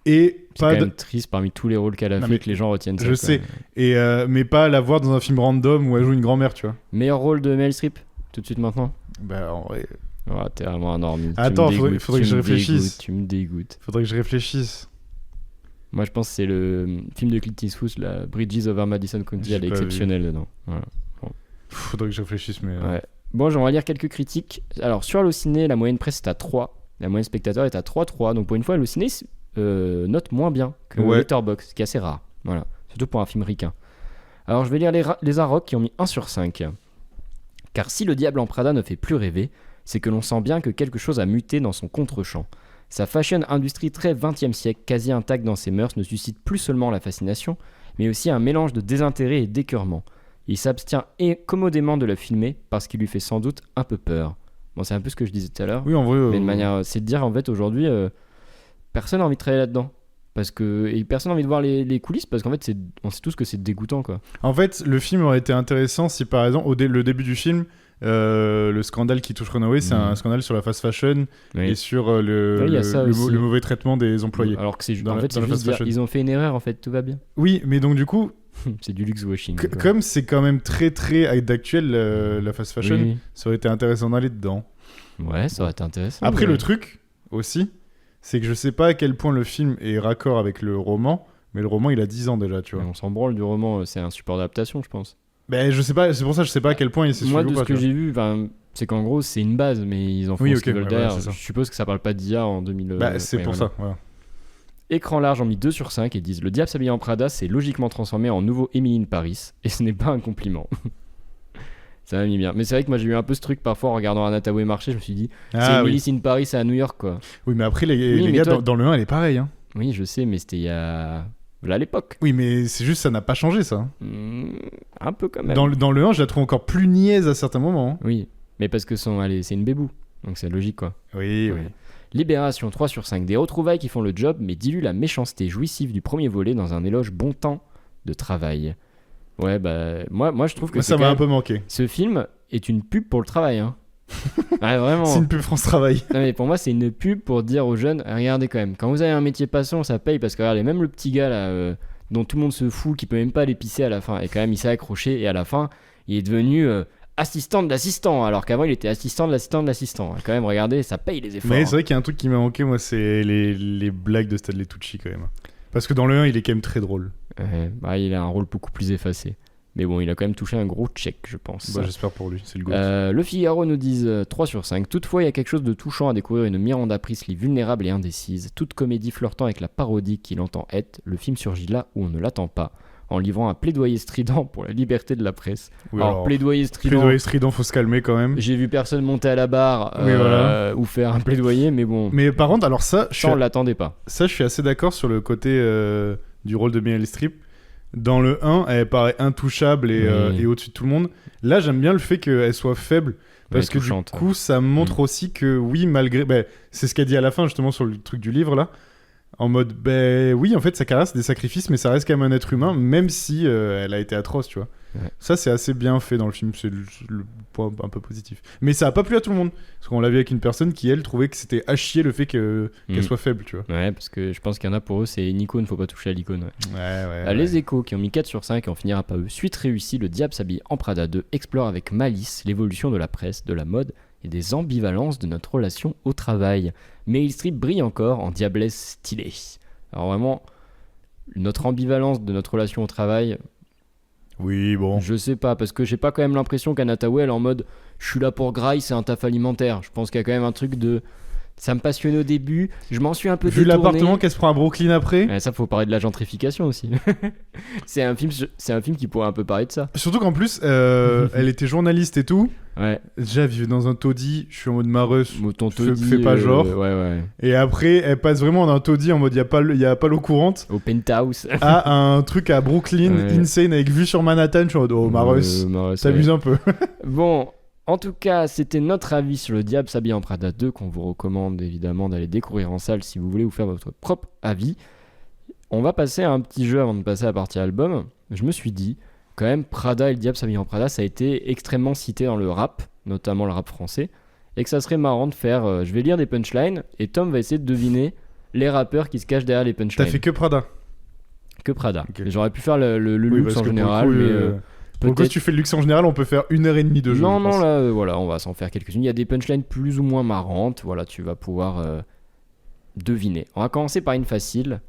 Et C'est pas quand même triste parmi tous les rôles qu'elle a Non, fait mais que les gens retiennent ça. je quoi. sais. Mais pas la voir dans un film random où elle joue une grand-mère, tu vois. Meilleur rôle de Meryl Streep, tout de suite maintenant. Bah en vrai, Ouais, t'es vraiment un normie. Attends, Tu me dégoûtes, faudrait que tu je me réfléchisse. dégoûtes, Tu me dégoûtes. faudrait que je réfléchisse. Moi, je pense que c'est le film de Clint Eastwood, la Bridges over Madison County, J'ai elle est pas vu. exceptionnelle dedans. Voilà. Faudrait que je réfléchisse, mais... Ouais. Bon, on va lire quelques critiques. Alors, sur Allociné, la moyenne presse est à 3. La moyenne spectateur est à 3,3. Donc, pour une fois, Allociné note moins bien que Ouais. Letterboxd, ce qui est assez rare. Voilà. Surtout pour un film ricain. Alors, je vais lire les Arocs qui ont mis 1 sur 5. Car si Le Diable en Prada ne fait plus rêver, c'est que l'on sent bien que quelque chose a muté dans son contre-champ. Sa fashion industrie très 20e siècle, quasi intacte dans ses mœurs, ne suscite plus seulement la fascination, mais aussi un mélange de désintérêt et d'écœurement. Il s'abstient commodément de la filmer parce qu'il lui fait sans doute un peu peur. Bon, c'est un peu ce que je disais tout à l'heure, Oui, en vrai... mais de manière, c'est de dire en fait aujourd'hui, personne n'a envie de travailler là-dedans. Et personne n'a envie de voir les coulisses parce qu'en fait, on sait tous que c'est dégoûtant, quoi. En fait, le film aurait été intéressant si, par exemple, le début du film, le scandale qui touche Runaway, c'est un scandale sur la fast fashion Oui. et sur Oui, il y a ça aussi. le mauvais traitement des employés. Alors que c'est Dans en la- fait, dans c'est la juste fast dire, fashion. ils ont fait une erreur, en fait, tout va bien. Oui, mais donc du coup, C'est du luxe washing. quoi. comme c'est quand même très très d'actuel, la fast fashion, Oui. ça aurait été intéressant d'aller dedans. Ouais, ça aurait été intéressant. Après, mais- le truc aussi, c'est que je sais pas à quel point le film est raccord avec le roman, mais le roman il a 10 ans déjà, tu vois. Mais on s'en branle du roman, c'est un support d'adaptation, je pense. Ben je sais pas, c'est pour ça que je sais pas à quel point il s'est Moi, suivi de ou ce pas, que tu vois. j'ai vu, c'est qu'en gros, c'est une base, mais ils en font Oui, ce ok, qu'ils veulent ouais, derrière. ouais, c'est ça. Je suppose que ça parle pas d'IA en 2000. Bah, c'est ouais, pour voilà. ça, voilà. Écran large ont mis 2 sur 5 et disent Le Diable s'habille en Prada s'est logiquement transformé en nouveau Emily in Paris, et ce n'est pas un compliment. Ça m'a mis bien. Mais c'est vrai que moi j'ai eu un peu ce truc parfois en regardant Anna Tawai marcher, je me suis dit c'est Ah oui. Emily in Paris à New York, quoi. Oui, mais après, Oui, les mais gars, toi- dans le 1, elle est pareille. Hein. Oui, je sais, mais c'était il y a. Là, à l'époque. Oui, mais c'est juste, ça n'a pas changé, ça. Un peu quand même. Dans le 1, je la trouve encore plus niaise à certains moments. hein. Oui, mais parce que c'est une bébou, donc c'est logique, quoi. Oui, Ouais. Libération 3 sur 5. Des retrouvailles qui font le job mais diluent la méchanceté jouissive du premier volet dans un éloge bon temps de travail. Ouais, bah moi je trouve que Moi, c'est ça quand m'a un même- peu manqué. ce film est une pub pour le travail. Hein. Ouais, vraiment. C'est une pub France Travail. Non, mais pour moi, c'est une pub pour dire aux jeunes regardez quand même, quand vous avez un métier passion, ça paye parce que regardez, même le petit gars là, dont tout le monde se fout, qui peut même pas aller pisser à la fin, et quand même il s'est accroché, et à la fin, il est devenu assistant de l'assistant, alors qu'avant il était assistant de l'assistant de l'assistant. Quand même, regardez, ça paye les efforts. Mais hein. c'est vrai qu'il y a un truc qui m'a manqué, moi, c'est les blagues de Stanley Tucci, quand même. Parce que dans le 1, il est quand même très drôle. Ouais, bah, il a un rôle beaucoup plus effacé. Mais bon, il a quand même touché un gros check, je pense. Bah, j'espère pour lui, c'est le goût. Le Figaro nous dit 3 sur 5. Toutefois, il y a quelque chose de touchant à découvrir une Miranda Priestly vulnérable et indécise. Toute comédie flirtant avec la parodie qu'il entend être, le film surgit là où on ne l'attend pas. en livrant un plaidoyer strident pour la liberté de la presse. Oui, alors, plaidoyer strident, faut se calmer quand même. j'ai vu personne monter à la barre Oui, voilà. ou faire un plaidoyer, mais bon, Mais par contre, alors ça, on l'attendait pas. je suis assez d'accord sur le côté du rôle de Meryl Streep. Dans le 1, elle paraît intouchable Oui. et au-dessus de tout le monde. Là, j'aime bien le fait qu'elle soit faible. Parce Ouais, que touchante, du coup, ça montre aussi que oui, malgré... c'est ce qu'elle dit à la fin, justement, sur le truc du livre, là. En mode, oui, en fait, sa carrière, c'est des sacrifices, mais ça reste quand même un être humain, même si elle a été atroce, tu vois. Ouais. Ça, c'est assez bien fait dans le film, c'est le point un peu positif. Mais ça a pas plu à tout le monde. Parce qu'on l'a vu avec une personne qui, elle, trouvait que c'était à chier le fait qu'elle soit faible, tu vois. Ouais, parce que je pense qu'il y en a pour eux, c'est une icône, faut pas toucher à l'icône. Ouais. Ouais. Les Échos, qui ont mis 4 sur 5 et on finira pas eux. Suite réussie, Le Diable s'habille en Prada 2 explore avec malice l'évolution de la presse, de la mode et des ambivalences de notre relation au travail. Meryl Streep brille encore en diablesse stylée. Alors vraiment, notre ambivalence de notre relation au travail, Oui, bon. je sais pas, parce que j'ai pas quand même l'impression qu'Anna Tawai, elle est en mode je suis là pour graille, c'est un taf alimentaire. Je pense qu'il y a quand même un truc de ça me passionnait au début, je m'en suis un peu Vu détourné. l'appartement qu'elle se prend à Brooklyn après. Ouais, ça, faut parler de la gentrification aussi. c'est un film qui pourrait un peu parler de ça. Surtout qu'en plus, elle était journaliste et tout. Ouais. Déjà, vivre dans un taudis, je suis en mode mareuse. Ton Fais pas genre. Ouais. Et après, elle passe vraiment d'un taudis en mode y a pas l'eau courante Au penthouse. à un truc à Brooklyn, Ouais. insane, avec vue sur Manhattan. Je suis en mode, oh, Mareuse, t'abuses un peu. Bon, en tout cas, c'était notre avis sur Le Diable s'habille en Prada 2 qu'on vous recommande évidemment d'aller découvrir en salle si vous voulez vous faire votre propre avis. On va passer à un petit jeu avant de passer à la partie album. Je me suis dit, quand même, Prada et Le Diable s'habille en Prada, ça a été extrêmement cité dans le rap, notamment le rap français, et que ça serait marrant de faire... je vais lire des punchlines, et Tom va essayer de deviner les rappeurs qui se cachent derrière les punchlines. T'as fait que Prada. Que Prada. Ok. J'aurais pu faire le Oui, luxe parce en que général, pour le coup, mais... pour le coup, si tu fais le luxe en général, on peut faire 1h30 de jeu. Non, je pense. là, voilà, on va s'en faire quelques-unes. Il y a des punchlines plus ou moins marrantes. Voilà, tu vas pouvoir deviner. On va commencer par une facile.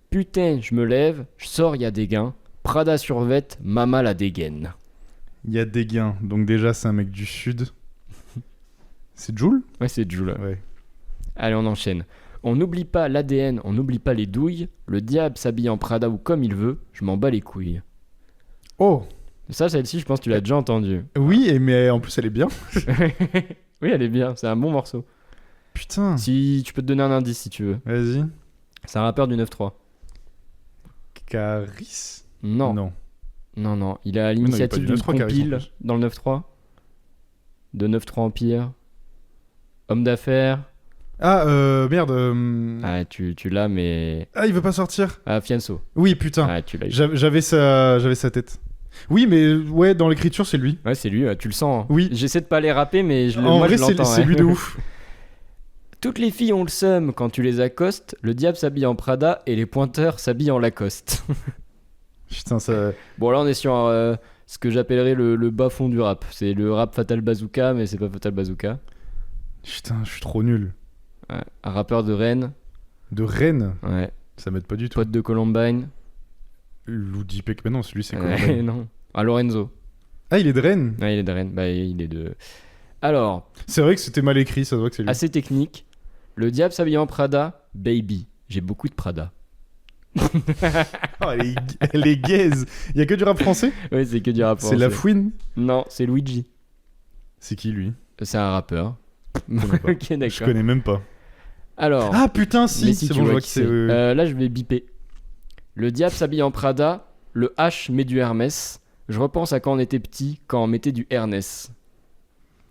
Putain, je me lève, je sors, il y a des gains. Prada survête, Mama la dégaine. Il y a des gains. Donc, déjà, c'est un mec du Sud. C'est Jul? Ouais, c'est Jul. Ouais. Allez, on enchaîne. On n'oublie pas l'ADN, on n'oublie pas les douilles. Le diable s'habille en Prada ou comme il veut, je m'en bats les couilles. Oh! Ça, celle-ci, je pense que tu l'as déjà entendue. Oui, mais en plus, elle est bien. Oui, elle est bien, c'est un bon morceau. Putain. Si tu peux te donner un indice si tu veux. Vas-y. C'est un rappeur du 9-3. Caris? Non. Non. Il est à l'initiative du d'une 9-3 Caris, en compile plus. dans le 9-3. De 9-3 Empire. Homme d'affaires. Ah, merde. Ah, tu l'as, mais. Ah, il veut pas sortir? Ah, Fianso. Oui, putain. Ah, tu l'as eu. J'avais sa tête. Oui, mais ouais, dans l'écriture, c'est lui. Ouais, c'est lui, tu le sens. Hein. Oui. J'essaie de pas les rapper, mais En moi, vrai, je l'entends. c'est ouais. lui de ouf. Toutes les filles ont le seum quand tu les accostes. Le diable s'habille en Prada et les pointeurs s'habillent en Lacoste. Putain, ça. Bon, là, on est sur ce que j'appellerais le bas fond du rap. C'est le rap Fatal Bazooka, mais c'est pas Fatal Bazooka. Putain, je suis trop nul. Ouais. Un rappeur de Rennes. De Rennes? Ouais. Ça m'aide pas du tout. Pote de Columbine. Lou Dipek, mais non, celui c'est Ouais, Columbine. non. Ah, Lorenzo. Ah, il est de Rennes? Ouais, il est de Rennes. Bah, il est de. Alors, C'est vrai que c'était mal écrit, ça se voit que c'est lui. assez technique. Le diable s'habille en Prada. Baby. J'ai beaucoup de Prada. Oh, elle est gaze. Il y a que du rap français? Ouais, c'est que du rap C'est La français. Fouine? Non, c'est Luigi. C'est qui lui? C'est un rappeur. connais pas. Ok, d'accord. Je connais même pas. Alors, Ah putain, mais si, si c'est tu bon, je vois vois qui qui c'est. c'est. oui. Là, je vais biper. Le diable s'habille en Prada. Le H met du Hermès. Je repense à quand on était petit, quand on mettait du Ernest.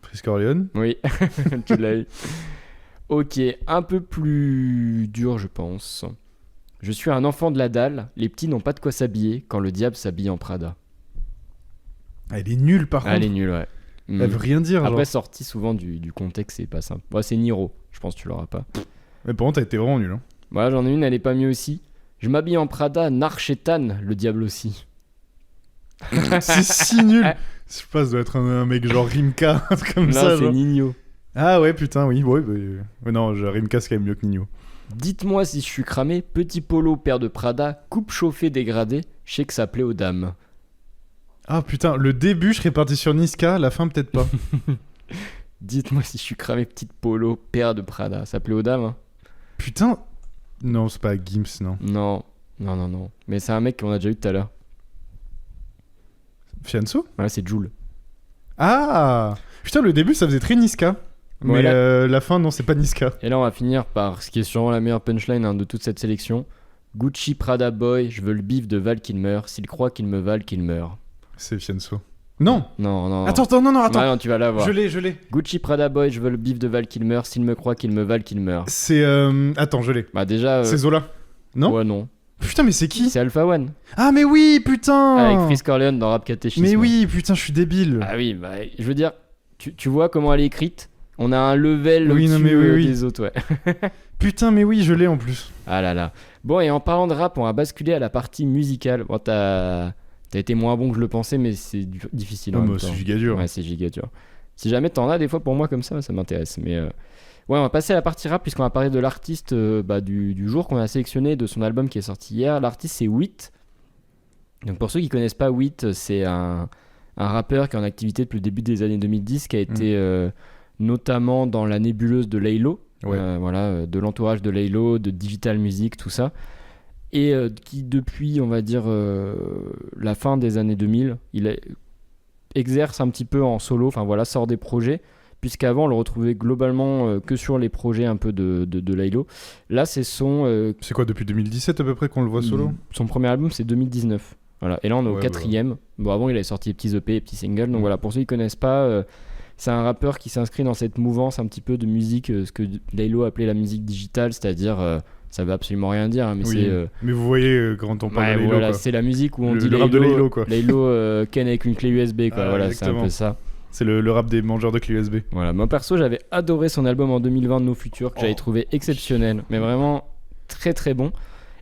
Frisk Orleans? Oui, tu l'as eu. Ok, un peu plus dur, je pense. Je suis un enfant de la dalle. Les petits n'ont pas de quoi s'habiller quand le diable s'habille en Prada. Ah, elle est nulle par Elle est contre. nulle, ouais. Elle veut rien dire. Après, Genre. sorti souvent du contexte, c'est pas simple. Ouais, c'est Niro, je pense que tu l'auras pas. Mais par contre, elle était vraiment nulle. Hein. Voilà, j'en ai une, elle est pas mieux aussi. Je m'habille en Prada, Narchetan, le diable aussi. C'est si nul. Je sais pas, ça doit être un mec genre Rimka, un truc comme Non, ça. c'est Genre. Nino. Ah ouais, putain, oui. Ouais, non, Rimka, c'est quand même mieux que Nino. Dites-moi si je suis cramé, petit polo, paire de Prada, coupe chauffée dégradée, je sais que ça plaît aux dames. Ah putain, le début, je serais parti sur Niska, la fin, peut-être pas. Dites-moi si je suis cramé, petite polo, paire de Prada, ça plaît aux dames hein. Putain. Non, c'est pas Gims, non. Non. Mais c'est un mec qu'on a déjà eu tout à l'heure. Fianso. Voilà, c'est Jul. Ah putain, le début ça faisait très Niska. Mais Voilà. la fin, non, c'est pas Niska. Et là, on va finir par ce qui est sûrement la meilleure punchline de toute cette sélection. Gucci Prada Boy, je veux le bif de Val qu'il meurt. S'il croit qu'il me valent, qu'il meurt. C'est Fianso. Non. Non. Attends, non, attends. Ah non, tu vas l'avoir. Je l'ai. Gucci Prada Boy, je veux le bif de Val qu'il meurt. S'il me croit qu'il me valent, qu'il meurt. C'est attends, je l'ai. Bah déjà. C'est Zola. Non. Ouais, non. Putain, mais c'est qui? C'est Alpha One. Ah mais oui, putain. Avec Frisk Corleone dans Rap Catéchisme. Mais oui, putain, je suis débile. Ah oui, bah je veux dire, tu vois comment elle est écrite. On a un level Oui, non, au-dessus mais oui. des autres, ouais. Putain, mais oui, je l'ai en plus. Ah là là. Bon, et en parlant de rap, on va basculer à la partie musicale. Bon, t'as été moins bon que je le pensais, mais c'est difficile. en même temps. C'est giga dur. Ouais, c'est giga dur. Si jamais t'en as des fois pour moi comme ça m'intéresse. Mais ouais, on va passer à la partie rap puisqu'on va parler de l'artiste du jour qu'on a sélectionné, de son album qui est sorti hier. L'artiste, c'est Wheat. Donc pour ceux qui connaissent pas Wheat, c'est un rappeur qui est en activité depuis le début des années 2010, qui a été notamment dans la nébuleuse de Laylo. Ouais. Voilà, de l'entourage de Laylo, de Digital Music, tout ça. Et qui, depuis, on va dire, la fin des années 2000, exerce un petit peu en solo, enfin voilà, sort des projets, puisqu'avant, on le retrouvait globalement que sur les projets un peu de Laylo. Là, c'est C'est quoi, depuis 2017 à peu près qu'on le voit solo? son premier album, c'est 2019. Voilà. Et là, on est au 4e. Bon, avant, il avait sorti des petits EP, des petits singles. Donc voilà, pour ceux qui ne connaissent pas... c'est un rappeur qui s'inscrit dans cette mouvance un petit peu de musique, ce que Laylo appelait la musique digitale, c'est-à-dire, ça veut absolument rien dire, hein, mais Oui, c'est... mais vous voyez quand on parle de Laylo, voilà, quoi. c'est la musique où on Le dit rap de Laylo, quoi. Laylo ken avec une clé USB, quoi. Ah, Voilà, exactement. c'est un peu ça. C'est le rap des mangeurs de clés USB. Voilà, moi perso, j'avais adoré son album en 2020 de No Future, que j'avais trouvé exceptionnel, mais vraiment très très bon.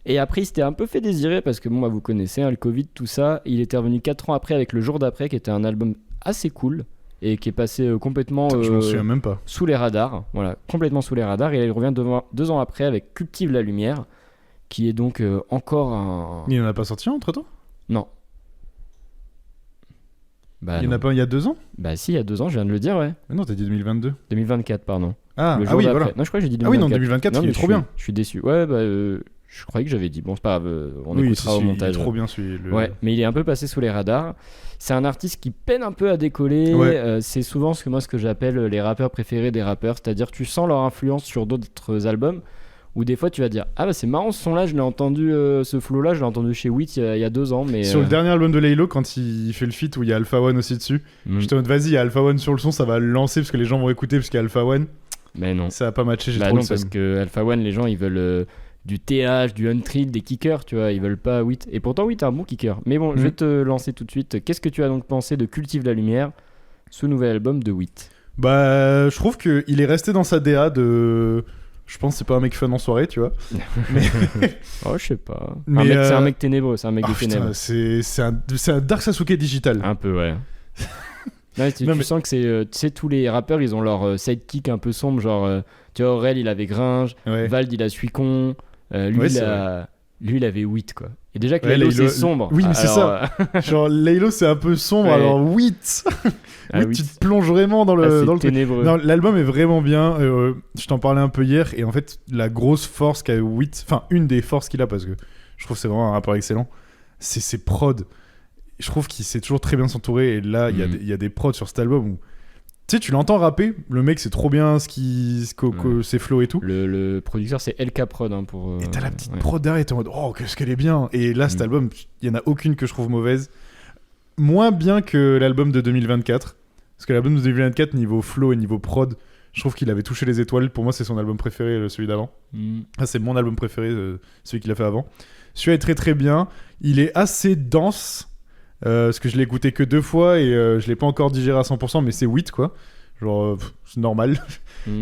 Et après, il s'était un peu fait désirer parce que bon, bah, vous connaissez, hein, le Covid, tout ça. Il était revenu 4 ans après avec Le Jour d'après, qui était un album assez cool et qui est passé complètement Je m'en souviens même pas. sous les radars. Voilà, complètement sous les radars. Et là, il revient 2 ans après avec Cultive la lumière, qui est donc encore un. Il en a pas sorti un entre temps? Non. Bah, Il y en a pas un il y a 2 ans? Bah si, il y a 2 ans, je viens de le dire, ouais. Mais non, t'as dit 2022. 2024, pardon. Ah, Le jour oui, d'après. voilà. Non, je crois que j'ai dit 2024. Ah oui, non, 2024, il mais est trop bien. Je suis déçu. Ouais, bah, je croyais que j'avais dit. Bon, c'est pas grave, on Oui, écoutera au montage. Il est trop bien celui. Ouais, mais il est un peu passé sous les radars. C'est un artiste qui peine un peu à décoller. Ouais. C'est souvent ce que j'appelle les rappeurs préférés des rappeurs. C'est-à-dire, tu sens leur influence sur d'autres albums. Où des fois, tu vas dire, ah bah c'est marrant ce son-là, je l'ai entendu, ce flow-là, je l'ai entendu chez Wheat il y a 2 ans. Mais, Sur le dernier album de Laylo, quand il fait le feat où il y a Alpha One aussi dessus, j'étais en mode vas-y, il y a Alpha One sur le son, ça va le lancer parce que les gens vont écouter parce qu'il y a Alpha One. Mais non. Ça a pas matché, j'ai Bah trop non, le seum. parce que Alpha One, les gens, ils veulent du TH, du Untrill, des kickers, tu vois, ils veulent pas Wheat. Et pourtant, Wheat est un bon kicker. Mais bon, je vais te lancer tout de suite. Qu'est-ce que tu as donc pensé de Cultive la lumière, ce nouvel album de Wheat? Bah, je trouve qu'il est resté dans sa DA de. Je pense que c'est pas un mec fun en soirée, tu vois. Oh, je sais pas. Mais C'est un mec ténébreux, c'est un mec de ténèbres. Putain, c'est un Dark Sasuke digital. Un peu, ouais. Ouais, tu sens que c'est. Tu sais, tous les rappeurs, ils ont leur sidekick un peu sombre. Genre, tu vois, Aurel, il avait Gringe. Ouais. Vald, il a Suicon. Lui, Ouais, lui, il avait Wheat, quoi. Et déjà que Ouais, Laylo, Laylo, c'est sombre. oui, mais c'est Alors, Genre, Laylo, c'est un peu sombre, Ouais. alors Wheat, ah, tu te plonges vraiment dans c'est le truc. ténébreux. Non, l'album est vraiment bien. Je t'en parlais un peu hier, et en fait, la grosse force qu'a Wheat, enfin, une des forces qu'il a, parce que je trouve que c'est vraiment un rappeur excellent, c'est ses prods. Je trouve qu'il sait toujours très bien s'entourer, et là, il y a des prods sur cet album où. Tu sais, tu l'entends rapper, le mec c'est trop bien ses flows et tout. Le producteur, c'est LK Prod. Hein, pour, Et t'as la petite prod derrière, t'es en mode oh, qu'est-ce qu'elle est bien. Et là, cet album, il y en a aucune que je trouve mauvaise. Moins bien que l'album de 2024. Parce que l'album de 2024, niveau flow et niveau prod, je trouve qu'il avait touché les étoiles. Pour moi, c'est son album préféré, celui d'avant. Ah, c'est mon album préféré, celui qu'il a fait avant. Celui-là est très très bien. Il est assez dense. Parce que je l'ai écouté que 2 fois et je l'ai pas encore digéré à 100%, mais c'est 8 quoi. Genre, c'est normal.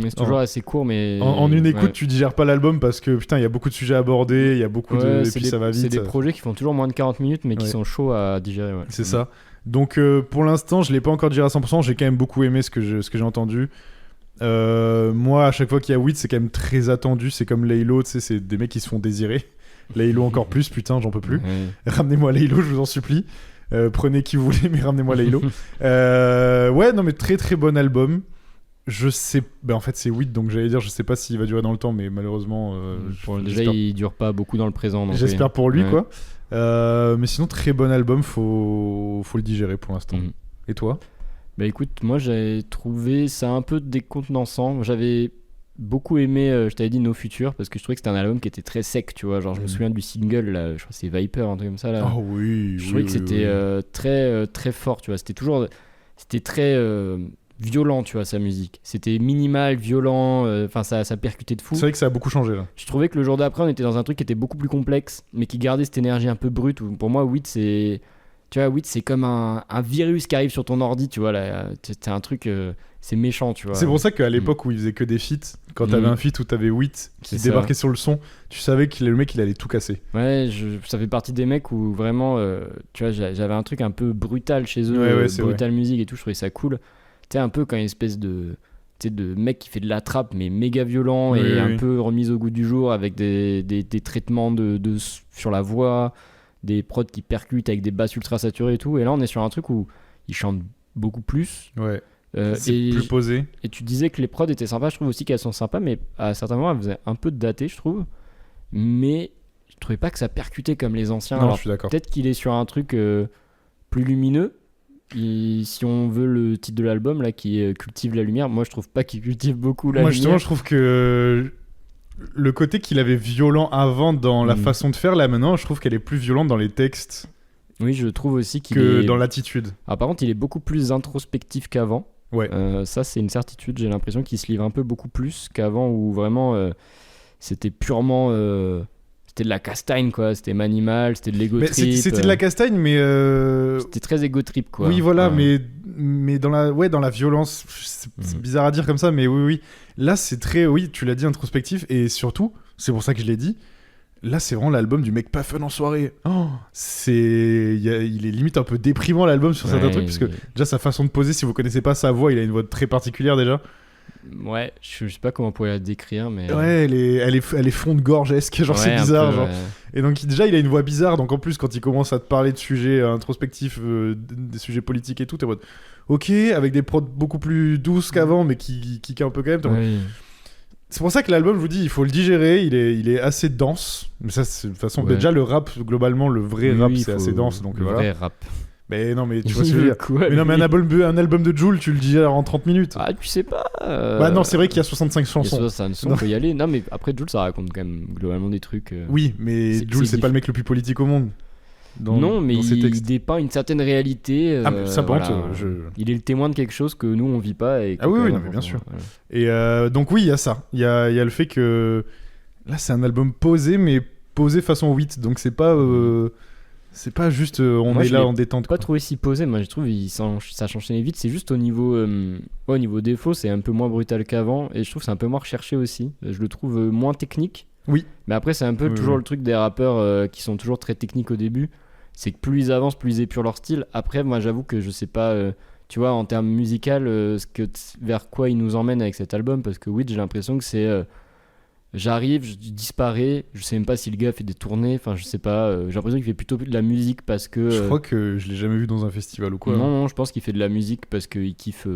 C'est toujours assez court, mais. En une écoute, ouais. tu digères pas l'album parce que putain, il y a beaucoup de sujets abordés, il y a beaucoup de. Et puis ça va vite. C'est des projets qui font toujours moins de 40 minutes, mais qui sont chauds à digérer. Ouais. C'est ça. Donc pour l'instant, je l'ai pas encore digéré à 100%, j'ai quand même beaucoup aimé ce que j'ai entendu. Moi, à chaque fois qu'il y a 8, c'est quand même très attendu. C'est comme Laylo, tu sais, c'est des mecs qui se font désirer. Laylo encore plus, putain, j'en peux plus. Ouais. Ramenez-moi Laylo, je vous en supplie. Prenez qui vous voulez, mais ramenez-moi Laylo. Ouais, non, mais très très bon album. Je sais. En fait, c'est 8, donc j'allais dire, je sais pas s'il va durer dans le temps, mais malheureusement. Déjà, il dure pas beaucoup dans le présent. Donc j'espère pour lui, ouais. quoi. Mais sinon, très bon album, faut le digérer pour l'instant. Mhm. Et toi? Bah écoute, moi j'avais trouvé ça un peu décontenançant. J'avais beaucoup aimé, je t'avais dit No Future, parce que je trouvais que c'était un album qui était très sec, tu vois. Genre, je me souviens du single, là, je crois que c'est Viper, un truc comme ça, là. Oh oui, Je oui, trouvais que oui, c'était oui. très fort, tu vois. C'était très violent, tu vois, sa musique. C'était minimal, violent, enfin, ça percutait de fou. C'est vrai que ça a beaucoup changé là. Je trouvais que le jour d'après, on était dans un truc qui était beaucoup plus complexe, mais qui gardait cette énergie un peu brute. Où, pour moi, Weed, c'est. Tu vois, Weed, c'est comme un virus qui arrive sur ton ordi, tu vois. Là, c'est un truc. C'est méchant, tu vois. C'est pour ça qu'à Mm. l'époque où il faisait que des feats, quand t'avais Mm. un feat où t'avais Wit qui C'est ça. débarquait sur le son, tu savais que le mec il allait tout casser. Ouais, ça fait partie des mecs où vraiment, tu vois, j'avais un truc un peu brutal chez eux, Ouais, c'est brutal musique et tout, je trouvais ça cool. Tu sais, un peu quand une espèce de, tu sais, de mec qui fait de la trappe, mais méga violent Oui, et oui, un oui. peu remise au goût du jour avec des traitements sur la voix, des prods qui percutent avec des basses ultra saturées et tout. Et là, on est sur un truc où ils chantent beaucoup plus. Ouais. Euh, C'est et, plus posé. et tu disais que les prods étaient sympas, je trouve aussi qu'elles sont sympas, mais à certains moments, elles faisaient un peu daté, je trouve. Mais je trouvais pas que ça percutait comme les anciens. Non, Alors, je suis d'accord. peut-être qu'il est sur un truc plus lumineux. Si on veut le titre de l'album là qui cultive la lumière, moi je trouve pas qu'il cultive beaucoup la Moi lumière. justement, je trouve que le côté qu'il avait violent avant dans la Mm. façon de faire, là maintenant, je trouve qu'elle est plus violente dans les textes Oui, je trouve aussi qu'il que est. dans l'attitude. Ah, par contre, il est beaucoup plus introspectif qu'avant. Ouais. Ça, c'est une certitude. J'ai l'impression qu'il se livre un peu beaucoup plus qu'avant où vraiment c'était purement. C'était de la castagne quoi. C'était manimal, c'était de l'ego Mais trip. c'était de la castagne, mais C'était très ego trip quoi. oui, voilà, Ouais. mais dans la violence, c'est Mhm. bizarre à dire comme ça, mais oui, oui. Là, c'est très, oui, tu l'as dit, introspectif, et surtout, c'est pour ça que je l'ai dit, là, c'est vraiment l'album du mec pas fun en soirée. Oh, il est limite un peu déprimant l'album sur certains Ouais, trucs, parce que déjà, sa façon de poser, si vous connaissez pas sa voix, il a une voix très particulière déjà. Ouais, je sais pas comment on pourrait la décrire, mais. Ouais, elle est fond de gorgesque, genre Ouais, c'est un bizarre, peu, genre. ouais. Et donc déjà il a une voix bizarre, donc en plus quand il commence à te parler de sujets introspectifs, des sujets politiques et tout, t'es en mode ok, avec des prods beaucoup plus douces qu'avant, mais qui kick un peu quand même. T'es en mode, Ouais. c'est pour ça que l'album, je vous dis, il faut le digérer, il est assez dense. Mais ça, c'est de toute façon, Ouais. déjà le rap, globalement, le vrai rap, Oui, c'est faut- assez dense, donc le voilà. vrai rap. Mais non, mais tu vois ce que je veux dire. Quoi, Mais non, mais lui un album de Jul, tu le digères en 30 minutes. Ah, tu sais pas. Bah non, c'est vrai qu'il y a 65 Il y a chansons. 60 sons, Non. faut y aller. Non, mais après, Jules, ça raconte quand même globalement des trucs. Oui, mais Jul, c'est pas le mec le plus politique au monde. Non, mais dans ses il textes. dépeint une certaine réalité. Ah, mais ça, par contre, Il est le témoin de quelque chose que nous, on vit pas. Et Ah oui, quand oui, même, non, mais bien sûr. voilà. Et donc oui, il y a ça. Il y a le fait que là, c'est un album posé, mais posé façon 8. Donc c'est pas juste on Moi, est je là l'ai en détente. Pas Quoi. trouvé si posé. Moi, je trouve ça s'enchaînait vite. C'est juste au niveau défaut, c'est un peu moins brutal qu'avant. Et je trouve que c'est un peu moins recherché aussi. Je le trouve moins technique. Oui. Mais après, c'est un peu Oui, toujours oui. le truc des rappeurs qui sont toujours très techniques au début. C'est que plus ils avancent, plus ils épurent leur style. Après, moi, j'avoue que je sais pas, tu vois, en termes musical, vers quoi ils nous emmènent avec cet album. Parce que oui, j'ai l'impression que c'est. J'arrive, je disparais, je sais même pas si le gars fait des tournées, enfin, je sais pas. J'ai l'impression qu'il fait plutôt de la musique parce que. Je crois que je l'ai jamais vu dans un festival ou quoi. Non, non, je pense qu'il fait de la musique parce qu'il kiffe.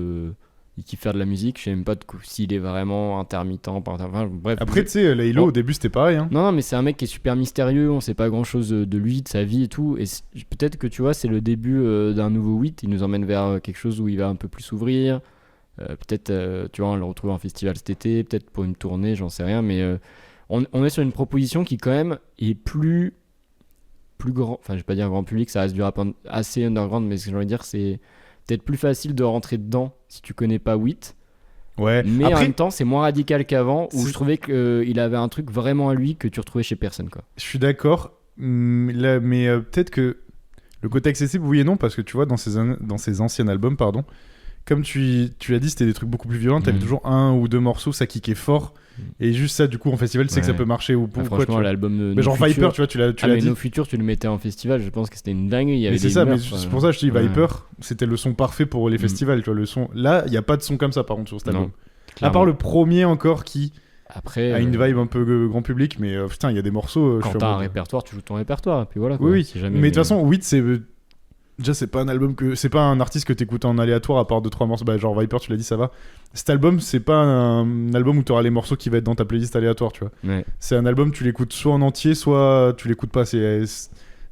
Il kiffe faire de la musique. Je sais même pas s'il est vraiment intermittent, pas enfin, bref. Après, tu sais, Laylo, Bon. au début, c'était pareil. Hein. Non, non, mais c'est un mec qui est super mystérieux, on sait pas grand chose de lui, de sa vie et tout. Et peut-être que tu vois, c'est le début d'un nouveau 8, il nous emmène vers quelque chose où il va un peu plus s'ouvrir. Peut-être, tu vois, on le retrouve en festival cet été, peut-être pour une tournée, j'en sais rien. Mais on est sur une proposition qui, quand même, est plus grand. Enfin, je vais pas dire grand public, ça reste du rap assez underground, mais ce que j'ai envie de dire, c'est peut-être plus facile de rentrer dedans si tu connais pas 8. Ouais. Mais en Après, même temps, c'est moins radical qu'avant, où c'est- je trouvais qu'il avait un truc vraiment à lui que tu retrouvais chez personne, quoi. je suis d'accord. Mais peut-être que le côté accessible, oui et non, parce que tu vois, dans ses anciens albums, pardon, comme tu l'as dit, c'était des trucs beaucoup plus violents. T'avais toujours un ou deux morceaux, ça kickait fort. Et juste ça, du coup, en festival, tu sais que ça Ouais. peut marcher ou Ah, quoi. franchement, l'album de Mais No genre Future- Viper, tu vois, tu l'as mais dit. No Future, tu le mettais en festival, je pense que c'était une dingue. Il y avait Mais c'est des ça, mais meurtres, c'est pour ça que je te dis ouais. Viper, c'était le son parfait pour les Mm. festivals, tu vois, le son. Là, il y a pas de son comme ça par contre sur cet Non, album. À clairement. part le premier encore qui Après, a une vibe un peu grand public, mais putain, il y a des morceaux. je quand suis en t'as un mode- répertoire, tu joues ton répertoire, et puis voilà. Quoi. Oui, oui. Si jamais, Mais de toute façon, Weed, c'est déjà c'est pas un album c'est pas un artiste que t'écoutes en aléatoire à part 2-3 morceaux. Bah, genre Viper, tu l'as dit, ça va. Cet album, c'est pas un album où t'auras les morceaux qui va être dans ta playlist aléatoire, tu vois. Ouais. C'est un album, tu l'écoutes soit en entier, soit tu l'écoutes pas.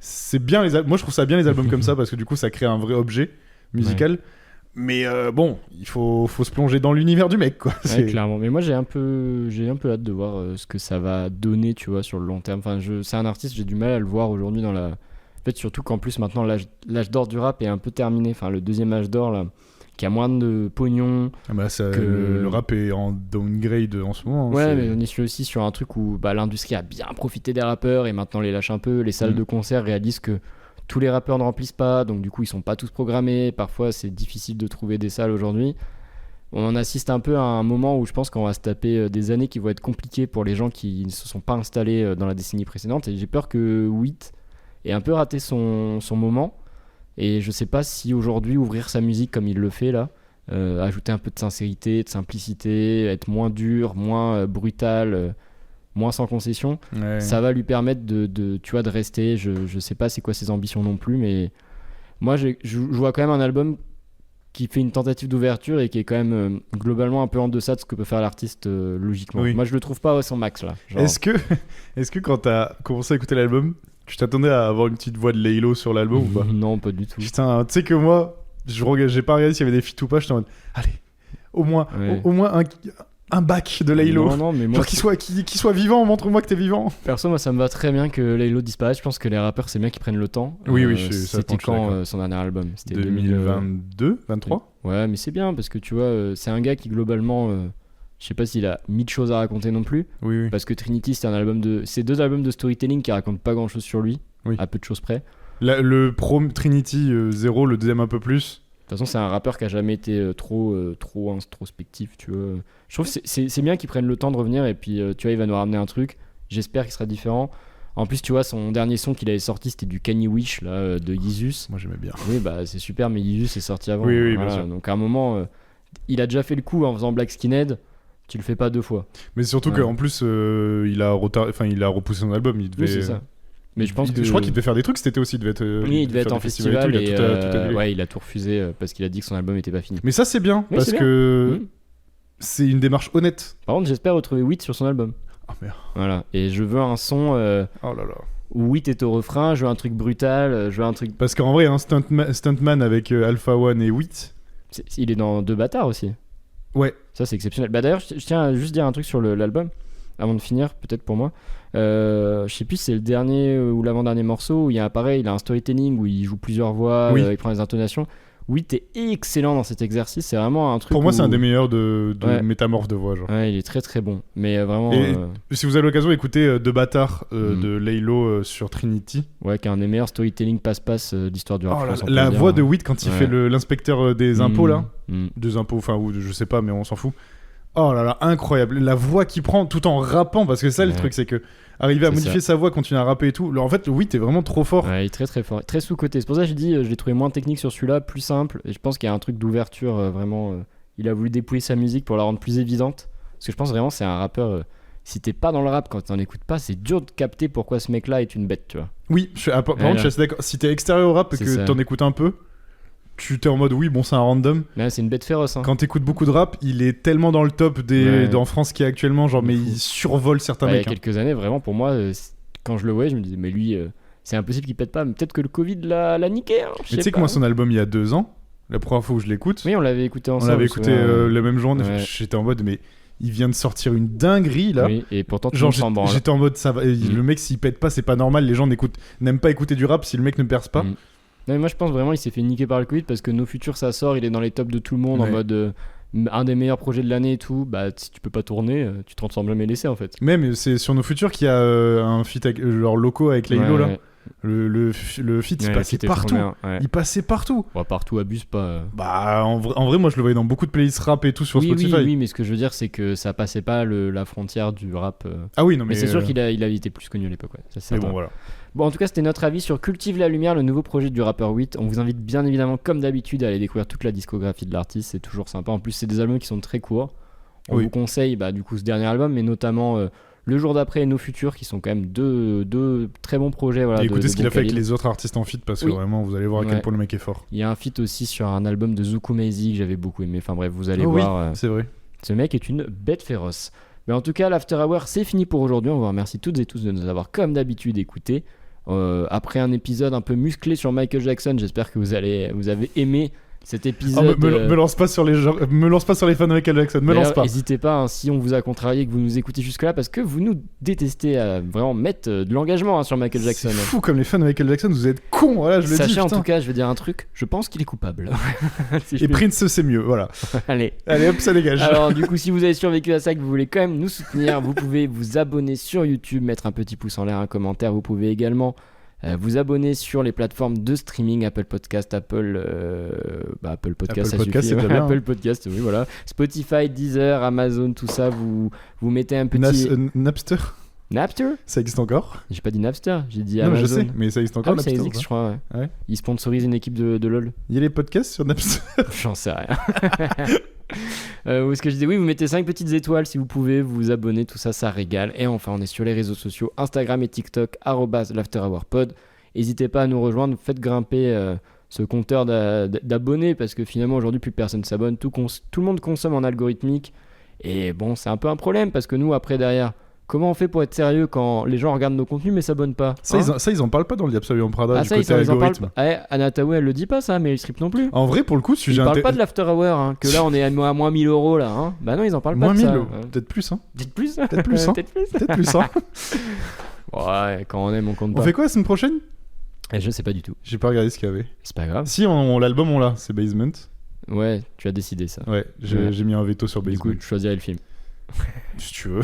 c'est bien moi je trouve ça bien les albums comme ça parce que du coup ça crée un vrai objet musical. Mais bon, il faut se plonger dans l'univers du mec, quoi. Ouais, clairement. Mais moi, j'ai un peu hâte de voir ce que ça va donner, tu vois, sur le long terme. Enfin, c'est un artiste, j'ai du mal à le voir aujourd'hui dans la. En fait, surtout qu'en plus, maintenant, l'âge d'or du rap est un peu terminé. Enfin, le deuxième âge d'or, là, qui a moins de pognon. Ah bah le rap est en downgrade en ce moment. Ouais, mais on est aussi sur un truc où l'industrie a bien profité des rappeurs et maintenant les lâche un peu. Les salles de concert réalisent que tous les rappeurs ne remplissent pas, donc du coup ils sont pas tous programmés. Parfois c'est difficile de trouver des salles aujourd'hui. On en assiste un peu à un moment où je pense qu'on va se taper des années qui vont être compliquées pour les gens qui ne se sont pas installés dans la décennie précédente. Et j'ai peur que Wheat ait un peu raté son moment. Et je sais pas si aujourd'hui ouvrir sa musique comme il le fait là, ajouter un peu de sincérité, de simplicité, être moins dur, moins brutal, moins sans concession, ça va lui permettre tu vois, de rester. Je sais pas c'est quoi ses ambitions non plus, mais moi je vois quand même un album qui fait une tentative d'ouverture et qui est quand même globalement un peu en deçà de ce que peut faire l'artiste logiquement. Moi je le trouve pas à son max là. Genre... Est-ce que quand t'as commencé à écouter l'album, tu t'attendais à avoir une petite voix de Laylo sur l'album ou pas? Non, pas du tout. Putain, tu sais que moi, j'ai pas regardé s'il y avait des feats ou pas, j'étais en mode, allez, au moins un bac de Laylo. Non, mais moi, genre qu'il soit vivant, montre-moi que t'es vivant. Perso, moi ça me va très bien que Laylo disparaisse. Je pense que les rappeurs, c'est bien qu'ils prennent le temps. Oui, c'était quand son dernier album? C'était 2022, 23. Ouais, mais c'est bien parce que tu vois, c'est un gars qui globalement, je sais pas s'il a 1000 choses à raconter non plus. Oui. Parce que Trinity, c'est 2 albums de storytelling qui racontent pas grand chose sur lui, à peu de choses près. Le pro Trinity 0, le deuxième un peu plus. De toute façon, c'est un rappeur qui a jamais été trop introspectif, tu vois. Je trouve que c'est bien qu'il prenne le temps de revenir et puis tu vois, il va nous ramener un truc. J'espère qu'il sera différent. En plus, tu vois, son dernier son qu'il avait sorti, c'était du Kanye Wish là, de Yeezus. Moi, j'aimais bien. Oui, bah c'est super, mais Yeezus est sorti avant. Oui, voilà. bien sûr. Donc à un moment, il a déjà fait le coup en faisant Black Skinhead. Tu le fais pas 2 fois. Mais surtout qu'en plus, il a repoussé son album. Il devait. Oui, c'est ça. Mais je crois qu'il devait faire des trucs cet été aussi. Il devait être en festival et il a tout refusé parce qu'il a dit que son album était pas fini. Mais ça, c'est bien parce que c'est une démarche honnête. Par contre, j'espère retrouver Wheat sur son album. Oh merde. Voilà. Et je veux un son oh là là. où Wheat est au refrain. Je veux un truc brutal. Je veux un truc. Parce qu'en vrai, un stuntman avec Alpha One et Wheat. Il est dans 2 bâtards aussi. Ouais. Ça, c'est exceptionnel. Bah d'ailleurs, je tiens à juste dire un truc sur l'album avant de finir, peut-être pour moi. Je sais plus si c'est le dernier ou l'avant-dernier morceau où il a un storytelling où il joue plusieurs voix, il prend des intonations. Oui, t'es excellent dans cet exercice, c'est vraiment un truc. Pour moi, c'est un des meilleurs de métamorphe de voix. Genre. Ouais, il est très très bon. Mais vraiment. Et si vous avez l'occasion d'écouter Deux Bâtards de Laylo sur Trinity. Ouais, qui est un des meilleurs storytelling passe-passe d'histoire du rap. La voix de Witt quand il fait l'inspecteur des impôts là. Des impôts, enfin, ou je sais pas, mais on s'en fout. Oh là là, incroyable. La voix qu'il prend tout en rappant, parce que ça, le truc, c'est que arriver à modifier sa voix, continuer à rapper et tout. En fait, le Witt est vraiment trop fort. Ouais, il est très très fort. Très sous-côté. C'est pour ça que je dis, je l'ai trouvé moins technique sur celui-là, plus simple. Et je pense qu'il y a un truc d'ouverture, vraiment. Il a voulu dépouiller sa musique pour la rendre plus évidente. Parce que je pense vraiment, c'est un rappeur. Si t'es pas dans le rap, quand t'en écoutes pas, c'est dur de capter pourquoi ce mec-là est une bête, tu vois. Oui, par contre, je suis assez d'accord. Si t'es extérieur au rap et que t'en écoutes un peu. Tu t'es en mode oui, bon, c'est un random. Ouais, c'est une bête féroce. Hein. Quand t'écoutes beaucoup de rap, il est tellement dans le top en France qui est actuellement, genre, mais il survole certains mecs. Il y a quelques années, vraiment, pour moi, quand je le voyais, je me disais, mais lui, c'est impossible qu'il pète pas. Mais peut-être que le Covid l'a niqué. Hein, mais tu sais que moi, son album, il y a 2 ans, la première fois où je l'écoute. Oui, on l'avait écouté ensemble. On l'avait écouté la même journée. Ouais. J'étais en mode, mais il vient de sortir une dinguerie là. Oui, et pourtant, tout le monde s'en branle. J'étais en mode, ça va. Le mec, s'il pète pas, c'est pas normal. Les gens n'aiment pas écouter du rap si le mec ne perce pas. Non, mais moi je pense vraiment il s'est fait niquer par le Covid parce que No Future ça sort, il est dans les tops de tout le monde en mode un des meilleurs projets de l'année et tout. Bah si tu peux pas tourner, tu te ressembles jamais laissé en fait. Même c'est sur No Future qu'il y a un feat genre locaux avec Laylo là. Le feat il passait partout. Il passait partout. Partout, abuse pas. Bah en vrai moi je le voyais dans beaucoup de playlists rap et tout sur Spotify. Oui, mais ce que je veux dire c'est que ça passait pas la frontière du rap. Ah oui non mais c'est sûr qu'il a été plus connu à l'époque. Ouais. Ça, mais bon voilà. Bon, en tout cas, c'était notre avis sur Cultive la Lumière, le nouveau projet du rappeur Wheat. On vous invite bien évidemment, comme d'habitude, à aller découvrir toute la discographie de l'artiste. C'est toujours sympa. En plus, c'est des albums qui sont très courts. On vous conseille du coup ce dernier album, mais notamment Le Jour d'après et Nos Futurs, qui sont quand même deux très bons projets. Voilà, et écoutez ce qu'il a fait avec les autres artistes en feat, parce que vraiment, vous allez voir à quel point le mec est fort. Il y a un feat aussi sur un album de Zuku Meizi que j'avais beaucoup aimé. Enfin bref, vous allez voir. Oui, c'est vrai. Ce mec est une bête féroce. Mais en tout cas, l'After Hour, c'est fini pour aujourd'hui. On vous remercie toutes et tous de nous avoir, comme d'habitude, écoutés. Après un épisode un peu musclé sur Michael Jackson, j'espère que vous avez aimé cet épisode. Me lance pas sur les fans de Michael Jackson, me lance pas. N'hésitez pas, hein, si on vous a contrarié, que vous nous écoutez jusque-là, parce que vous nous détestez à vraiment mettre de l'engagement sur Michael Jackson. C'est fou comme les fans de Michael Jackson, vous êtes cons, voilà, je le dis. Sachez en putain. tout cas, je vais dire un truc, je pense qu'il est coupable. Et Prince, c'est mieux, voilà. Allez hop, ça dégage. Alors du coup, si vous avez survécu à ça, que vous voulez quand même nous soutenir, vous pouvez vous abonner sur YouTube, mettre un petit pouce en l'air, un commentaire. Vous pouvez également vous abonner sur les plateformes de streaming, Apple Podcast, Apple Podcast, ça Podcast, suffit. c'est déjà bien, Apple hein. Podcast, oui, voilà. Spotify, Deezer, Amazon, tout ça, vous mettez un petit... Napster, Napster ? ça existe encore? J'ai pas dit Napster, j'ai dit Non, Amazon. je sais, mais ça existe Ah encore, oui, ça Napster. existe, je crois, ouais. Ouais. Ils sponsorisent une équipe de LoL. Il y a les podcasts sur Napster. J'en sais rien. Où est-ce que je disais, oui, vous mettez 5 petites étoiles si vous pouvez, vous vous abonnez, tout ça, ça régale. Et enfin, on est sur les réseaux sociaux, Instagram et TikTok, @l'afterhourpod. N'hésitez pas à nous rejoindre, faites grimper ce compteur d'abonnés, parce que finalement, aujourd'hui, plus personne s'abonne, tout le monde consomme en algorithmique. Et bon, c'est un peu un problème, parce que nous, après, derrière, comment on fait pour être sérieux quand les gens regardent nos contenus mais s'abonnent pas, Ça, ils en parlent pas dans le Diable Salut en Prada, Ah, du ça, côté ils en parlent algorithme. pas. Anna Tawai, elle le dit pas, ça, mais Strip non plus. En vrai, pour le coup, Ils sujet parlent pas de l'after hour, hein, que là on est à moins 1000 € là. Hein. Bah non, ils en parlent Moins pas de 1000, ça. peut-être plus, hein. Peut-être plus. Peut-être plus, hein. Peut-être plus. Peut-être plus, hein. Ouais, quand on aime, on compte On pas. fait quoi la semaine prochaine? Et je sais pas du tout. J'ai pas regardé ce qu'il y avait. C'est pas grave. Si, l'album, on l'a, c'est Basement. Ouais, tu as décidé ça. Ouais, j'ai mis un veto sur Du Basement. coup, je choisirai le film. Si tu veux.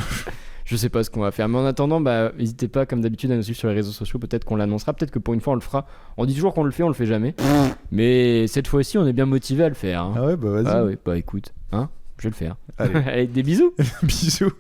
Je sais pas ce qu'on va faire, mais en attendant, bah, n'hésitez pas, comme d'habitude, à nous suivre sur les réseaux sociaux. Peut-être qu'on l'annoncera, peut-être que pour une fois on le fera. On dit toujours qu'on le fait, on le fait jamais. Mais cette fois-ci, on est bien motivé à le faire. Hein. Ah ouais, bah vas-y. Ah oui, bah écoute, hein, je vais le faire. Allez. Allez, des bisous. Bisous.